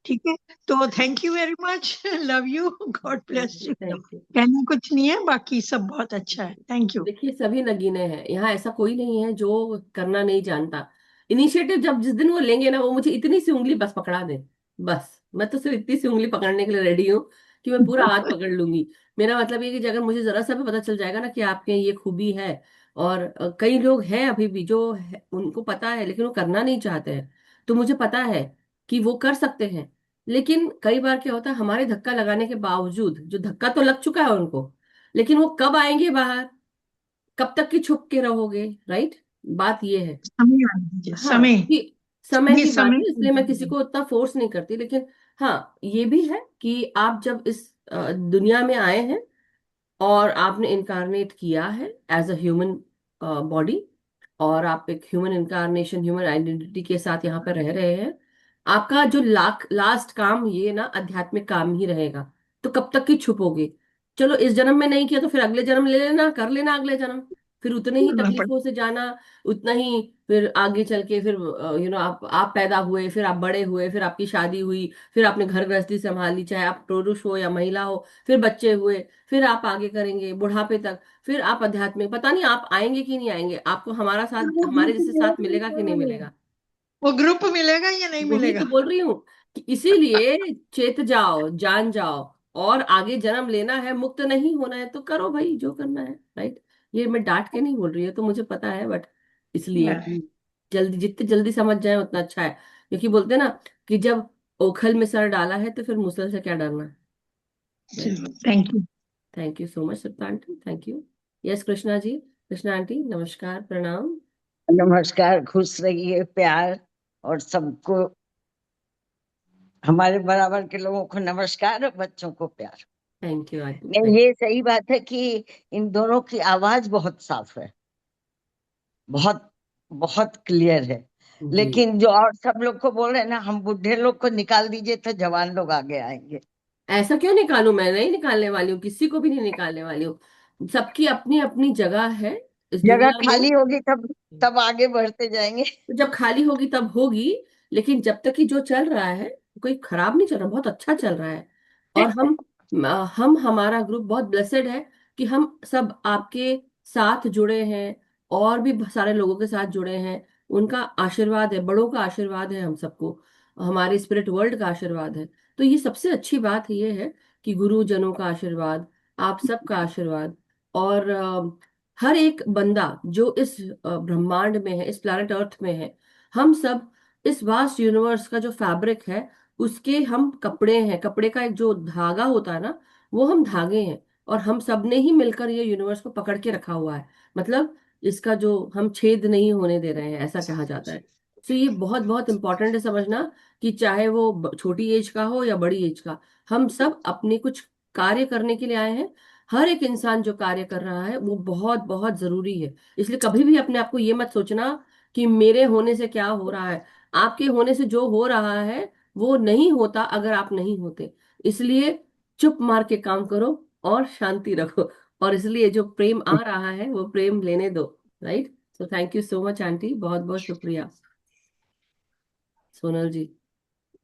Speaker 4: ठीक है, तो thank you very much, love you, God bless you.
Speaker 3: Thank you.
Speaker 4: कहना कुछ नहीं है, बाकी सब बहुत अच्छा है, थैंक यू।
Speaker 3: देखिए सभी नगीने हैं यहाँ, ऐसा कोई नहीं है जो करना नहीं जानता। इनिशिएटिव जब जिस दिन वो लेंगे ना, वो मुझे इतनी सी उंगली बस पकड़ा दे, बस मैं तो सिर्फ इतनी सी उंगली पकड़ने के लिए रेडी हूँ कि मैं पूरा हाथ पकड़ लूंगी। मेरा मतलब ये कि अगर मुझे जरा सा भी पता चल जाएगा ना कि आपके ये खूबी है, और कई लोग हैं अभी भी जो उनको पता है लेकिन वो करना नहीं चाहते हैं, तो मुझे पता है कि वो कर सकते हैं। लेकिन कई बार क्या होता है, हमारे धक्का लगाने के बावजूद, जो धक्का तो लग चुका है उनको, लेकिन वो कब आएंगे बाहर, कब तक की छुप के रहोगे, राइट? बात ये है।
Speaker 4: समय आने दीजिए,
Speaker 3: हाँ,
Speaker 4: समय।
Speaker 3: कि समय
Speaker 4: ये
Speaker 3: की बात
Speaker 4: समय
Speaker 3: है,
Speaker 4: को
Speaker 3: इसलिए मैं किसी
Speaker 4: दीजिए।
Speaker 3: को उतना फोर्स नहीं करती, लेकिन हाँ, ये भी है कि आप जब इस दुनिया में आए हैं और आपने इनकारनेट किया है एज अ ह्यूमन बॉडी, और आप एक ह्यूमन इनकारनेशन, ह्यूमन आइडेंटिटी के साथ यहाँ पर रह रहे हैं, आपका जो लास्ट काम ये ना आध्यात्मिक काम ही रहेगा। तो कब तक की छुपोगे? चलो इस जन्म में नहीं किया तो फिर अगले जन्म ले लेना, कर लेना अगले जन्म, फिर उतने ही
Speaker 4: करना
Speaker 3: तकलीफों
Speaker 4: पड़ेगा।
Speaker 3: से जाना, उतना ही फिर आगे चल के, फिर आप पैदा हुए, फिर आप बड़े हुए, फिर आपकी शादी हुई, फिर आपने घर गृहस्थी संभाली, चाहे आप पुरुष हो या महिला हो, फिर बच्चे हुए, फिर आप आगे करेंगे बुढ़ापे तक, फिर आप आध्यात्मिक, पता नहीं आप आएंगे कि नहीं आएंगे, आपको हमारा साथ,
Speaker 4: वो
Speaker 3: हमारे
Speaker 4: ग्रुप
Speaker 3: जैसे साथ मिलेगा कि नहीं
Speaker 4: मिलेगा,
Speaker 3: मिलेगा।
Speaker 4: वो ग्रुप मिलेगा या नहीं
Speaker 3: वही
Speaker 4: मिलेगा?
Speaker 3: तो बोल रही हूँ कि इसीलिए चेत जाओ, जान जाओ, और आगे जन्म लेना है, मुक्त नहीं होना है तो करो भाई जो करना है, राइट? ये मैं डांट के नहीं बोल रही हूँ, तो मुझे पता है, बट इसलिए कि जल्दी, जितने जल्दी समझ जाए उतना अच्छा है। क्योंकि बोलते हैं ना कि जब ओखल में सर डाला है तो फिर मुसल से क्या डरना है।
Speaker 4: Thank you.
Speaker 3: Thank you so much Sapta aunty, thank you. Yes Krishna ji, Krishna aunty, नमस्कार, प्रणाम।
Speaker 5: नमस्कार, खुश रहिए, प्यार। और सबको, हमारे बराबर के लोगों को नमस्कार और बच्चों को प्यार।
Speaker 3: थैंक यू आंटी,
Speaker 5: नहीं,
Speaker 3: थैंक
Speaker 5: ये सही बात है कि इन दोनों की आवाज बहुत साफ है, बहुत बहुत क्लियर है।
Speaker 3: जी।
Speaker 5: लेकिन जो और सब लोग को बोल रहे हैं ना, हम बुढ़े लोग को निकाल दीजिए तो जवान लोग आगे आएंगे।
Speaker 3: ऐसा क्यों निकालूं? मैं नहीं निकालने वाली हूँ, किसी को भी नहीं निकालने वाली हूँ, सबकी अपनी अपनी जगह है इस
Speaker 5: जगह
Speaker 3: दुनिया में।
Speaker 5: खाली होगी तब तब आगे बढ़ते जाएंगे।
Speaker 3: तो जब खाली होगी तब होगी, लेकिन जब तक कि जो चल रहा है कोई खराब नहीं चल रहा, बहुत अच्छा चल रहा है। और हम हमारा ग्रुप बहुत ब्लेसेड है कि हम सब आपके साथ जुड़े हैं, और भी सारे लोगों के साथ जुड़े हैं। उनका आशीर्वाद है, बड़ों का आशीर्वाद है हम सबको, हमारे स्पिरिट वर्ल्ड का आशीर्वाद है। तो ये सबसे अच्छी बात ये है कि गुरुजनों का आशीर्वाद, आप सबका आशीर्वाद, और हर एक बंदा जो इस ब्रह्मांड में है, इस प्लैनेट अर्थ में है, हम सब इस वास्ट यूनिवर्स का जो फैब्रिक है, उसके हम कपड़े हैं। कपड़े का एक जो धागा होता है ना, वो हम धागे हैं, और हम सब ने ही मिलकर ये यूनिवर्स को पकड़ के रखा हुआ है। मतलब इसका जो हम छेद नहीं होने दे रहे हैं, ऐसा कहा जाता है। तो ये बहुत बहुत इंपॉर्टेंट है समझना, कि चाहे वो छोटी एज का हो या बड़ी एज का, हम सब अपने कुछ कार्य करने के लिए आए हैं। हर एक इंसान जो कार्य कर रहा है वो बहुत बहुत जरूरी है। इसलिए कभी भी अपने आप को ये मत सोचना कि मेरे होने से क्या हो रहा है। आपके होने से जो हो रहा है वो नहीं होता अगर आप नहीं होते। इसलिए चुप मार के काम करो और शांति रखो, और इसलिए जो प्रेम आ रहा है वो प्रेम लेने दो, right? So thank you so much aunty, बहुत बहुत शुक्रिया। सोनल जी,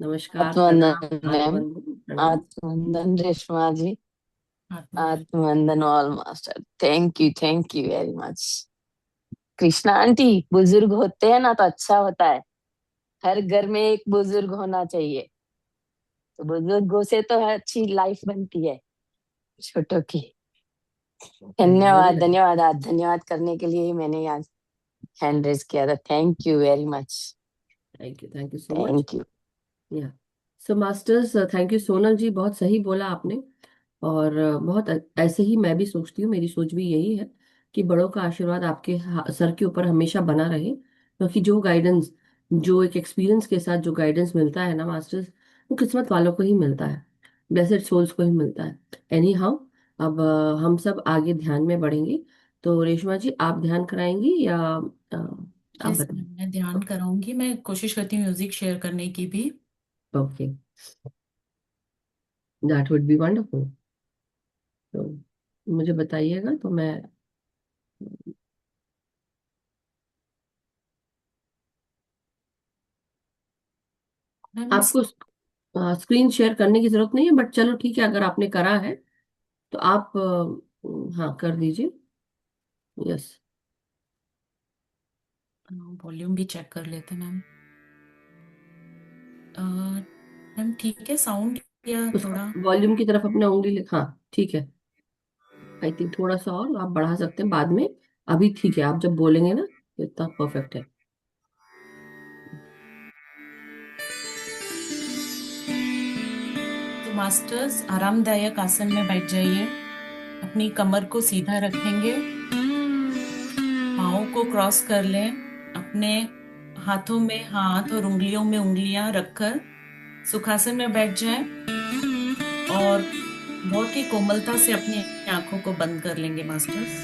Speaker 3: नमस्कार, प्रणाम,
Speaker 6: आत्मवंदन मैम।
Speaker 3: आत्मवंदन, प्रणाम।
Speaker 6: आत्मवंदन रेशमा जी।
Speaker 2: आत्मवंदन।
Speaker 6: आत्मवंदन all master, thank you very much. Krishna aunty, बुजुर्ग होते हैं ना तो अच्छा होता है, हर घर में एक बुजुर्ग होना चाहिए, तो बुजुर्गों से तो अच्छी लाइफ बनती है छोटों की। धन्यवाद
Speaker 3: धन्यवाद।
Speaker 6: धन्यवाद, आज धन्यवाद करने के लिए ही मैंने आज हैंड रेज किया था। Thank you very much.
Speaker 3: Thank you so much.
Speaker 6: Thank you.
Speaker 3: Yeah so masters, thank you Sonal ji, बहुत सही बोला आपने। और बहुत ऐसे ही मैं भी सोचती हूँ, मेरी सोच भी यही है कि बड़ों का आशीर्वाद आपके सर के ऊपर हमेशा बना रहे, क्योंकि जो गाइडेंस, जो एक एक्सपीरियंस के साथ जो गाइडेंस मिलता है ना मास्टर्स, वो किस्मत वालों को ही मिलता है, ब्लेसेड सोल्स को ही मिलता है। एनी हाउ, अब हम सब आगे ध्यान में बढ़ेंगे। तो रेशमा जी, आप ध्यान कराएंगी या आप
Speaker 2: यस
Speaker 3: बताएं?
Speaker 2: मैम, मैं ध्यान कराऊंगी, मैं कोशिश करती हूँ म्यूजिक शेयर करने की भी।
Speaker 3: Okay, that would be wonderful. तो मुझे बताइएगा तो मैं
Speaker 2: मैम
Speaker 3: आपको स्क्रीन शेयर करने की जरूरत नहीं है, बट चलो ठीक है, अगर आपने करा है तो आप हाँ कर दीजिए। यस।
Speaker 2: वॉल्यूम भी चेक कर लेते हैं मैम। मैम ठीक है साउंड, या
Speaker 3: उस
Speaker 2: थोड़ा?
Speaker 3: वॉल्यूम की तरफ अपना उंगली हाँ ठीक है। आई थिंक थोड़ा सा और आप बढ़ा सकते हैं बाद में। अभी ठीक है, आप जब बोलेंगे ना तो इतना परफेक्ट है।
Speaker 2: मास्टर्स आरामदायक आसन में बैठ जाइए। अपनी कमर को सीधा रखेंगे, पाँव को क्रॉस कर लें, अपने हाथों में हाथ और उंगलियों में उंगलियां रखकर सुखासन में बैठ जाएं और बहुत ही कोमलता से अपनी आंखों को बंद कर लेंगे मास्टर्स।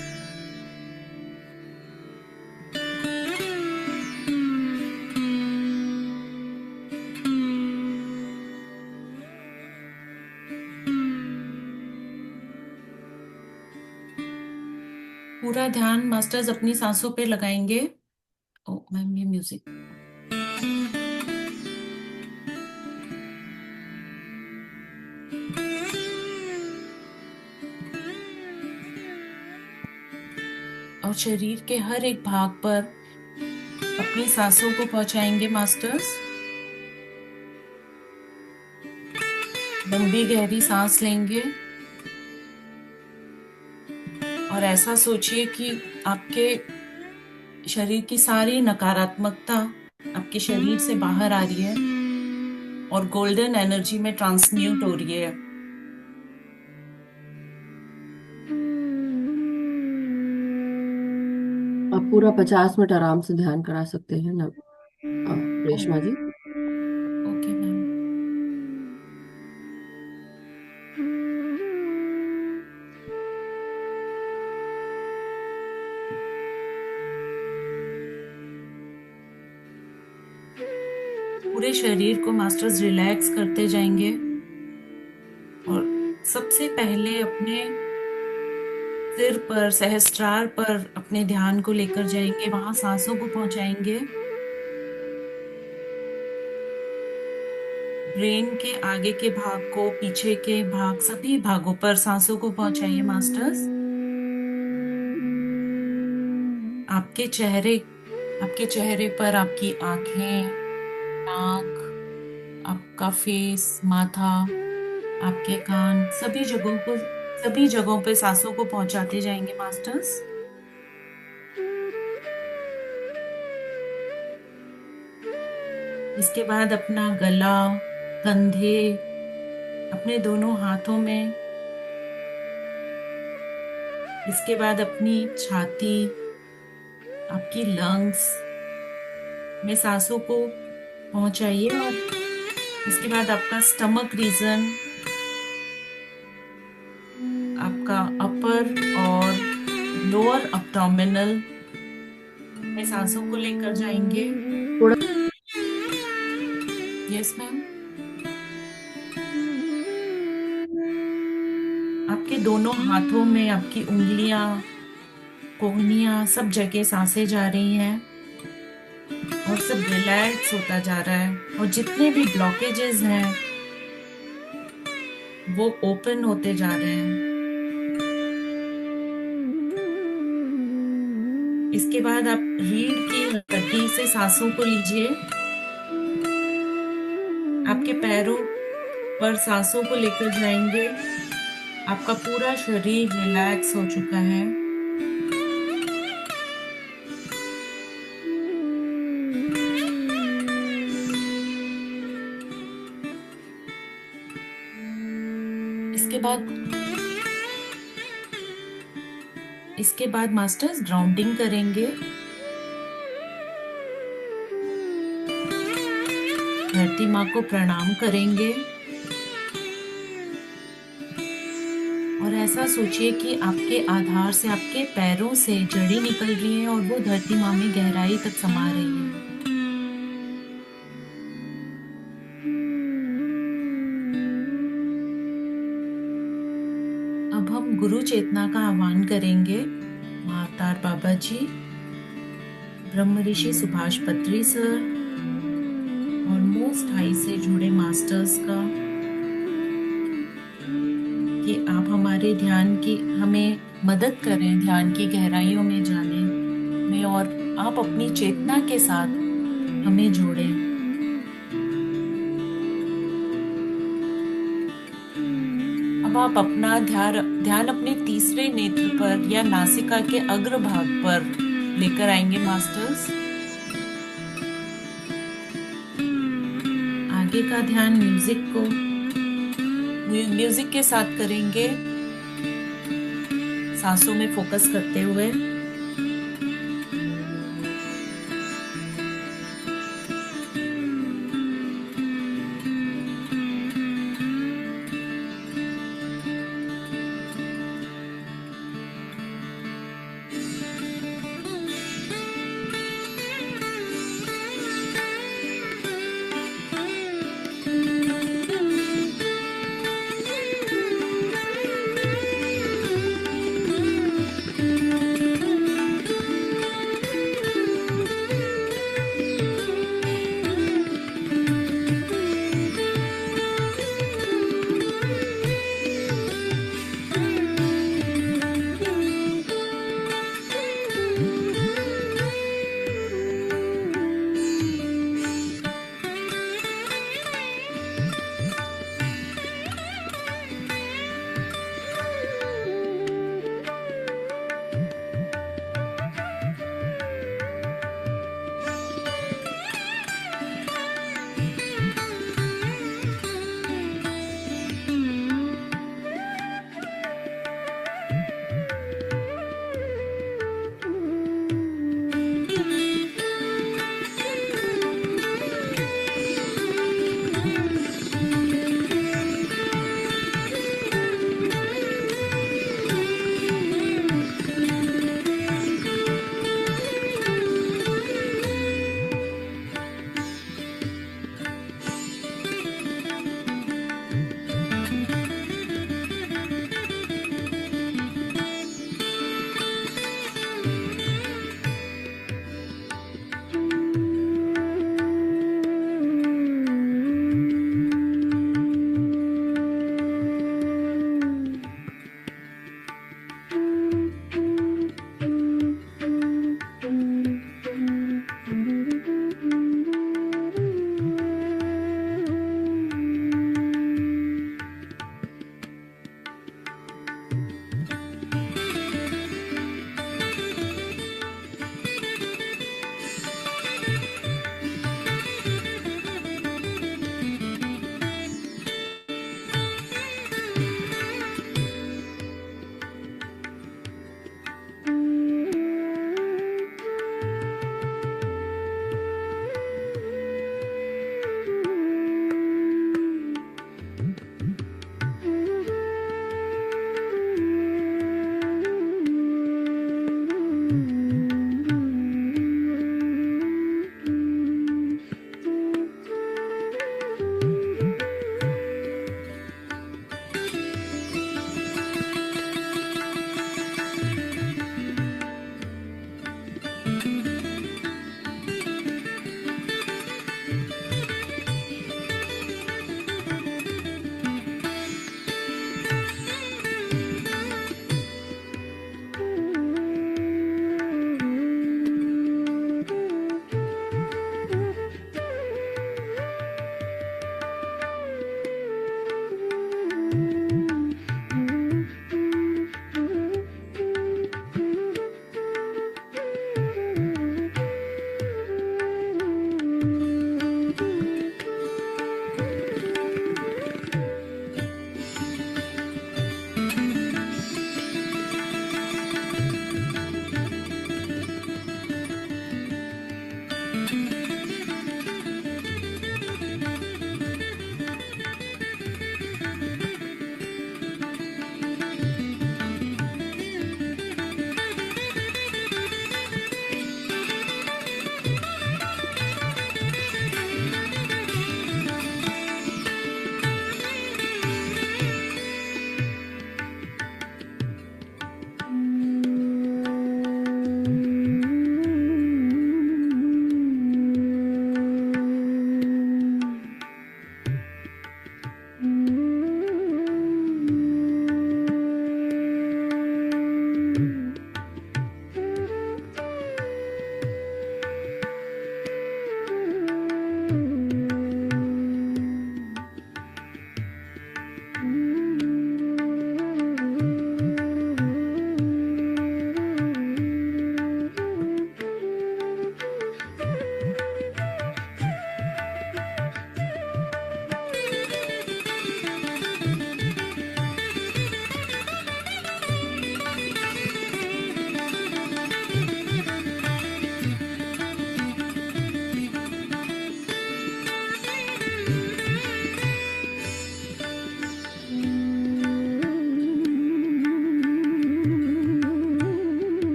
Speaker 2: पूरा ध्यान मास्टर्स अपनी सांसों पे लगाएंगे। ओ मैम, ये म्यूजिक। और शरीर के हर एक भाग पर अपनी सांसों को पहुंचाएंगे मास्टर्स। लंबी गहरी सांस लेंगे और ऐसा सोचिए कि आपके शरीर की सारी नकारात्मकता आपके शरीर से बाहर आ रही है और गोल्डन एनर्जी में ट्रांसम्यूट हो रही है।
Speaker 3: आप पूरा 50 मिनट आराम से ध्यान करा सकते हैं ना रेशमा जी।
Speaker 2: Okay ma'am. पूरे शरीर को मास्टर्स रिलैक्स करते जाएंगे और सबसे पहले अपने सिर पर, सहस्त्रार पर अपने ध्यान को लेकर जाएंगे, वहां सांसों को पहुंचाएंगे। ब्रेन के आगे के भाग को, पीछे के भाग, सभी भागों पर सांसों को पहुंचाइए मास्टर्स। आपके चेहरे पर आपकी आंखें, नाक, आपका फेस, माथा, आपके कान, सभी जगहों पे सांसों को पहुंचाते जाएंगे मास्टर्स। इसके बाद अपना गला, कंधे, अपने दोनों हाथों में, इसके बाद अपनी छाती, आपकी लंग्स में सांसों को पहुंचाइए और इसके बाद आपका स्टमक रीजन, आपका अपर और लोअर अब्डोमिनल में सांसों को लेकर जाएंगे। Yes ma'am. आपके दोनों हाथों में आपकी उंगलियां, कोहनियां, सब जगह सांसें जा रही हैं और सब रिलैक्स होता जा रहा है और जितने भी ब्लॉकेजेस हैं वो ओपन होते जा रहे हैं। इसके बाद आप रीढ़ की हड्डी से सांसों को लीजिए। आपके पैरों पर सांसों को लेकर जाएंगे। आपका पूरा शरीर रिलैक्स हो चुका है। इसके बाद मास्टर्स ग्राउंडिंग करेंगे। धरती माँ को प्रणाम करेंगे और ऐसा सोचिए कि आपके आधार से, आपके पैरों से जड़ी निकल रही है और वो धरती माँ में गहराई तक समा रही है। अब हम गुरु चेतना का आह्वान करेंगे। महाअवतार बाबा जी, ब्रह्म ऋषि सुभाष पत्री सर और मोस्ट हाई से जुड़े मास्टर्स का, कि आप हमारे ध्यान की, हमें मदद करें ध्यान की गहराइयों में जाने में और आप अपनी चेतना के साथ हमें जोड़ें। अब आप अपना ध्यान अपने तीसरे नेत्र पर या नासिका के अग्रभाग पर लेकर आएंगे मास्टर्स। आगे का ध्यान म्यूजिक को म्यूजिक के साथ करेंगे, सांसों में फोकस करते हुए।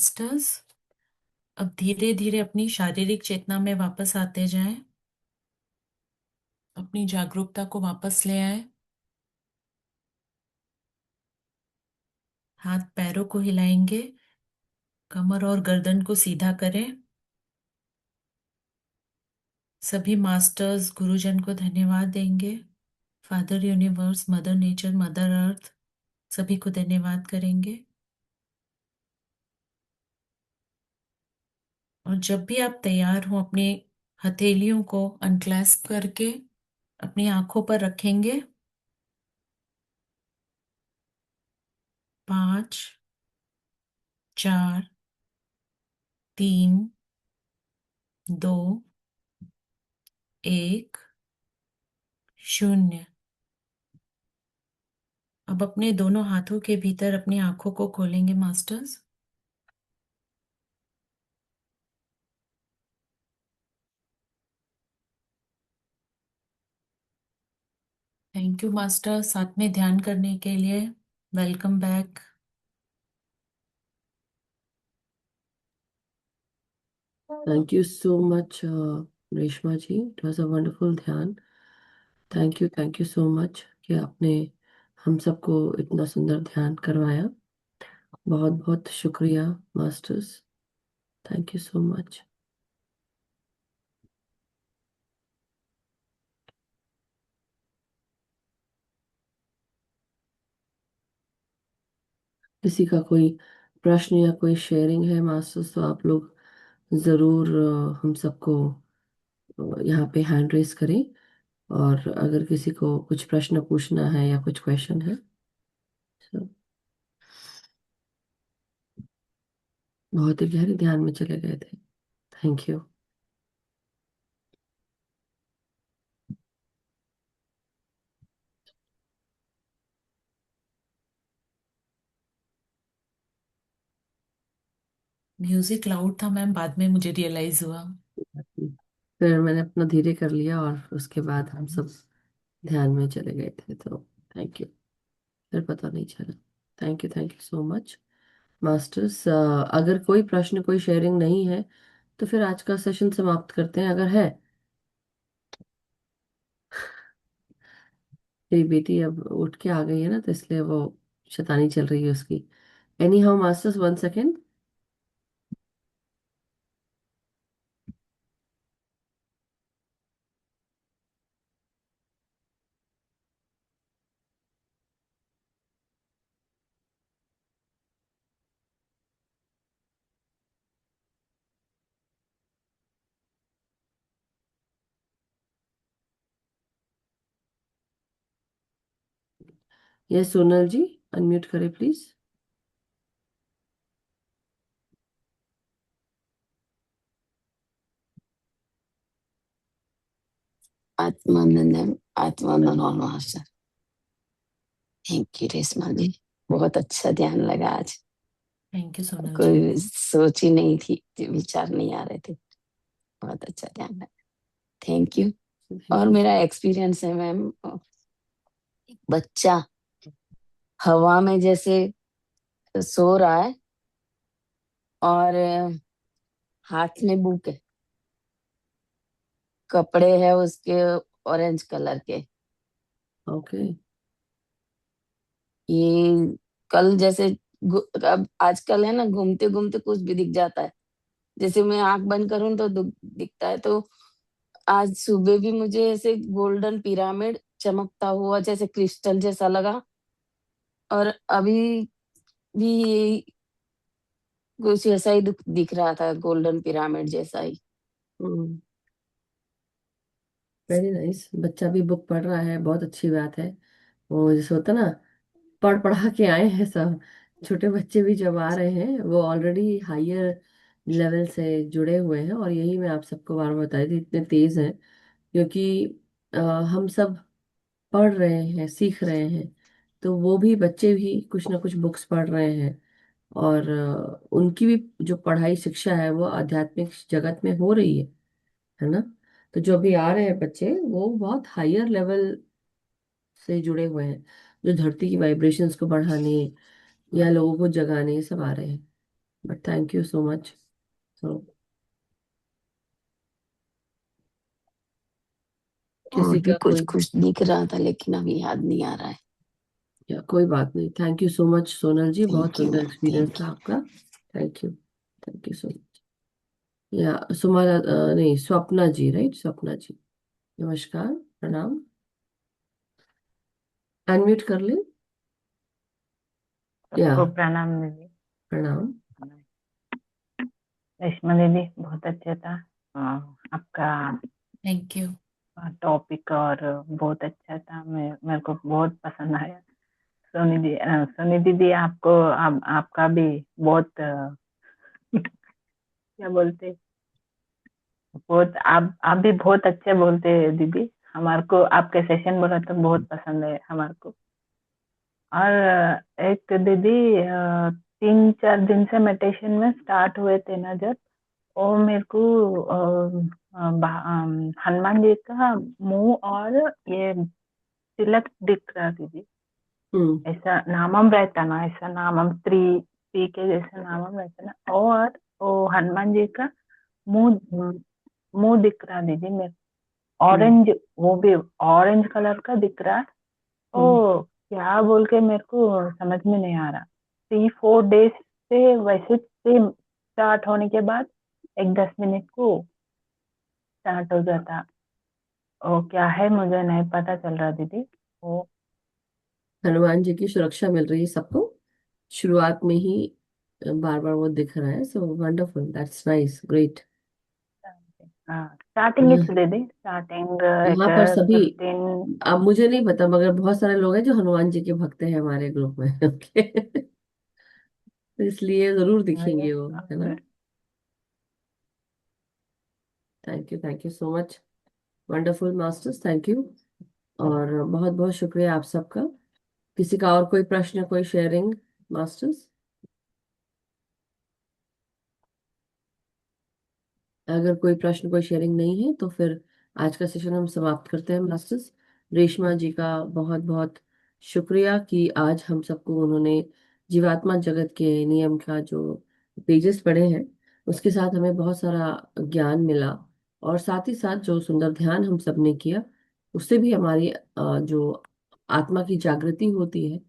Speaker 2: मास्टर्स, अब धीरे धीरे अपनी शारीरिक चेतना में वापस आते जाएं, अपनी जागरूकता को वापस ले आए, हाथ पैरों को हिलाएंगे, कमर और गर्दन को सीधा करें। सभी मास्टर्स गुरुजन को धन्यवाद देंगे। Father universe, mother nature, mother earth, सभी को धन्यवाद करेंगे। और जब भी आप तैयार हो, अपने हथेलियों को अनक्लैस्प करके अपनी आंखों पर रखेंगे। 5, 4, 3, 2, 1, 0। अब अपने दोनों हाथों के भीतर अपनी आंखों को खोलेंगे मास्टर्स। थैंक यू मास्टर, साथ में ध्यान करने के लिए। Welcome back.
Speaker 3: Thank you so much Reshma ji, it was a wonderful ध्यान। थैंक यू सो मच कि आपने हम सबको इतना सुंदर ध्यान करवाया। बहुत बहुत शुक्रिया masters, thank you so much. किसी का कोई प्रश्न या कोई शेयरिंग है मास्टर्स, तो आप लोग ज़रूर हम सबको यहाँ पे हैंड रेस करें। और अगर किसी को कुछ प्रश्न पूछना है या कुछ क्वेश्चन है तो बहुत ही गहरे ध्यान में चले गए थे। Thank you.
Speaker 2: म्यूजिक लाउड था मैम, बाद में मुझे रियलाइज हुआ।
Speaker 3: फिर मैंने अपना धीरे कर लिया और उसके बाद हम सब ध्यान में चले गए थे, तो थैंक यू। फिर पता नहीं चला। Thank you so much masters. अगर कोई प्रश्न कोई शेयरिंग नहीं है तो फिर आज का सेशन समाप्त करते हैं, अगर है। मेरी बेटी अब उठ के आ गई है ना, तो इसलिए वो शैतानी चल रही है उसकी। Anyhow masters, 1 second. ये सोनल जी, अनम्यूट करें प्लीज।
Speaker 6: आत्मानंदन, आत्मानंदन master. Thank you Reshma ji, बहुत अच्छा ध्यान लगा आज।
Speaker 2: Thank you Sonal ji.
Speaker 6: कोई सोच ही नहीं थी, विचार नहीं आ रहे थे। बहुत अच्छा ध्यान लगा, थैंक यू। और मेरा एक्सपीरियंस है मैम, बच्चा हवा में जैसे सो रहा है और हाथ में बुक है, कपड़े है उसके ऑरेंज कलर के।
Speaker 3: ओके।
Speaker 6: ये कल जैसे अब आजकल है ना, घूमते घूमते कुछ भी दिख जाता है। जैसे मैं आंख बंद करूं तो दिखता है। तो आज सुबह भी मुझे ऐसे गोल्डन पिरामिड चमकता हुआ जैसे क्रिस्टल जैसा लगा। और अभी भी ये कुछ ऐसा ही दिख रहा था, गोल्डन पिरामिड जैसा ही।
Speaker 3: वेरी नाइस, बच्चा भी बुक पढ़ रहा है, बहुत अच्छी बात है। वो जैसे होता ना, पढ़ पढ़ा के आए हैं सब। छोटे बच्चे भी जब आ रहे हैं वो ऑलरेडी हायर लेवल से जुड़े हुए हैं, और यही मैं आप सबको बार बार बताई थी, इतने तेज हैं क्योंकि हम सब पढ़ रहे हैं, सीख रहे हैं। तो वो भी बच्चे भी कुछ ना कुछ बुक्स पढ़ रहे हैं, और उनकी भी जो पढ़ाई शिक्षा है वो आध्यात्मिक जगत में हो रही है ना। तो जो भी आ रहे हैं बच्चे वो बहुत हायर लेवल से जुड़े हुए हैं, जो धरती की वाइब्रेशंस को बढ़ाने या लोगों को जगाने सब आ रहे हैं। But thank you so much. तो
Speaker 6: और
Speaker 3: किसी
Speaker 6: भी
Speaker 3: का
Speaker 6: कुछ
Speaker 3: कोई,
Speaker 6: कुछ दिख रहा था लेकिन अभी याद नहीं आ रहा है।
Speaker 3: या कोई बात नहीं। Thank you so much Sonal ji, बहुत
Speaker 6: थैंक यू
Speaker 3: सुंदर
Speaker 6: मैम,
Speaker 3: एक्सपीरियंस
Speaker 6: थैंक
Speaker 3: था
Speaker 6: यू।
Speaker 3: आपका। Thank you so much. Yeah Sumala, नहीं, स्वप्ना जी, राइट, स्वप्ना जी, नमस्कार, प्रणाम, अनम्यूट कर ले। या
Speaker 7: सबको प्रणाम दीदी।
Speaker 3: प्रणाम।
Speaker 7: रेशमा दीदी बहुत अच्छा था। आपका
Speaker 2: थैंक यू।
Speaker 7: टॉपिक और बहुत अच्छा था। मेरे को बहुत पसंद आया। सोनी दीदी आपका भी बहुत क्या बोलते, बहुत आप भी बहुत अच्छे बोलते हैं दीदी। हमारे को आपके सेशन बोला तो बहुत पसंद है हमारे को। और एक दीदी 3-4 दिन से मेडिटेशन में स्टार्ट हुए थे ना जब, और मेरे को हनुमान जी का मुंह और ये तिलक दिख रहा दीदी।
Speaker 3: हम्म।
Speaker 7: ऐसा नामम रहता ना, ऐसा नामम स्त्री के जैसा नामम रहता ना, और वो हनुमान जी का मुंह मुंह दिख रहा दीदी मेरे।
Speaker 3: हम्म।
Speaker 7: ऑरेंज, वो भी ऑरेंज कलर का दिख रहा।
Speaker 3: हम्म।
Speaker 7: ओ क्या बोल के मेरे को समझ में नहीं आ रहा। 3-4 डेज से वैसे सेम स्टार्ट होने के बाद एक 10 मिनट को स्टार्ट हो जाता। ओ क्या है मुझे नहीं पता चल रहा दीदी वो।
Speaker 3: हनुमान जी की सुरक्षा मिल रही है सबको, शुरुआत में ही बार बार वो दिख रहा है। So wonderful, that's nice, great.
Speaker 7: हाँ स्टार्टिंग इच दीदी, स्टार्टिंग एक
Speaker 3: यहाँ पर सभी,
Speaker 7: 15।
Speaker 3: अब मुझे नहीं पता, मगर बहुत सारे लोग हैं जो हनुमान जी के भक्त हैं हमारे ग्रुप में। ओके, तो इसलिए जरूर दिखेंगे वो, है ना। Thank you so much, wonderful masters, thank you. और बहुत बहुत शुक्रिया आप सबका। किसी का और कोई प्रश्न, कोई शेयरिंग, मास्टर्स? अगर कोई प्रश्न, कोई शेयरिंग नहीं है तो फिर आज का सेशन हम समाप्त करते हैं मास्टर्स। रेशमा जी का बहुत बहुत शुक्रिया कि आज हम सबको उन्होंने जीवात्मा जगत के नियम का जो पेजेस पढ़े हैं उसके साथ हमें बहुत सारा ज्ञान मिला। और साथ ही साथ जो सुंदर ध्यान हम सब ने किया उससे भी हमारी जो आत्मा की जागृति होती है।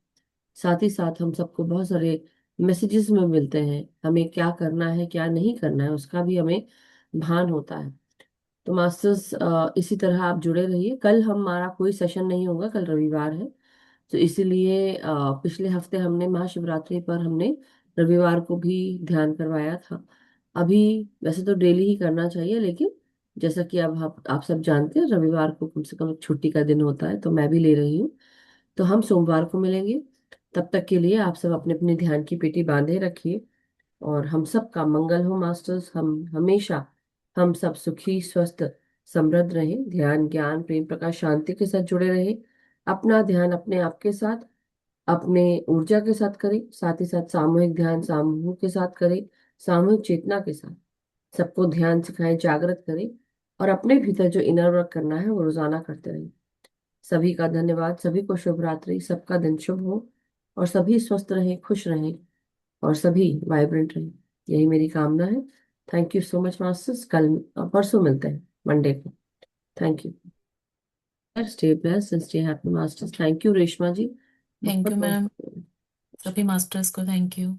Speaker 3: साथ ही साथ हम सबको बहुत सारे मैसेजेस में मिलते हैं, हमें क्या करना है क्या नहीं करना है उसका भी हमें भान होता है। तो मास्टर्स, इसी तरह आप जुड़े रहिए। कल हमारा कोई सेशन नहीं होगा, कल रविवार है। तो इसीलिए पिछले हफ्ते हमने महाशिवरात्रि पर हमने रविवार को भी ध्यान करवाया था। अभी वैसे तो डेली ही करना चाहिए, लेकिन जैसा कि अब आप सब जानते हैं रविवार को कम से कम एक छुट्टी का दिन होता है, तो मैं भी ले रही हूँ। तो हम सोमवार को मिलेंगे। तब तक के लिए आप सब अपने अपने ध्यान की पेटी बांधे रखिए और हम सब का मंगल हो मास्टर्स। हम हमेशा, हम सब सुखी स्वस्थ समृद्ध रहें, ध्यान ज्ञान प्रेम प्रकाश शांति के साथ जुड़े रहें। अपना ध्यान अपने आप के साथ, अपने ऊर्जा के साथ करें, साथ ही साथ सामूहिक ध्यान समूह के साथ करें, सामूहिक चेतना के साथ सबको ध्यान सिखाएं, जागृत करें। और अपने भीतर जो इनर वर्क करना है वो रोजाना करते रहें। सभी का धन्यवाद, सभी को शुभ रात्रि, सबका दिन शुभ हो और सभी स्वस्थ रहें, खुश रहें और सभी वाइब्रेंट रहें, यही मेरी कामना है। Thank you so much masters. कल परसों मिलते हैं, मंडे को। Thank you. Stay blessed and stay happy masters. Thank you Reshma ji,
Speaker 2: thank
Speaker 3: बहुत
Speaker 2: यू
Speaker 3: बहुत
Speaker 2: मैम,
Speaker 3: शुक्रिया।
Speaker 2: सभी मास्टर्स को थैंक यू।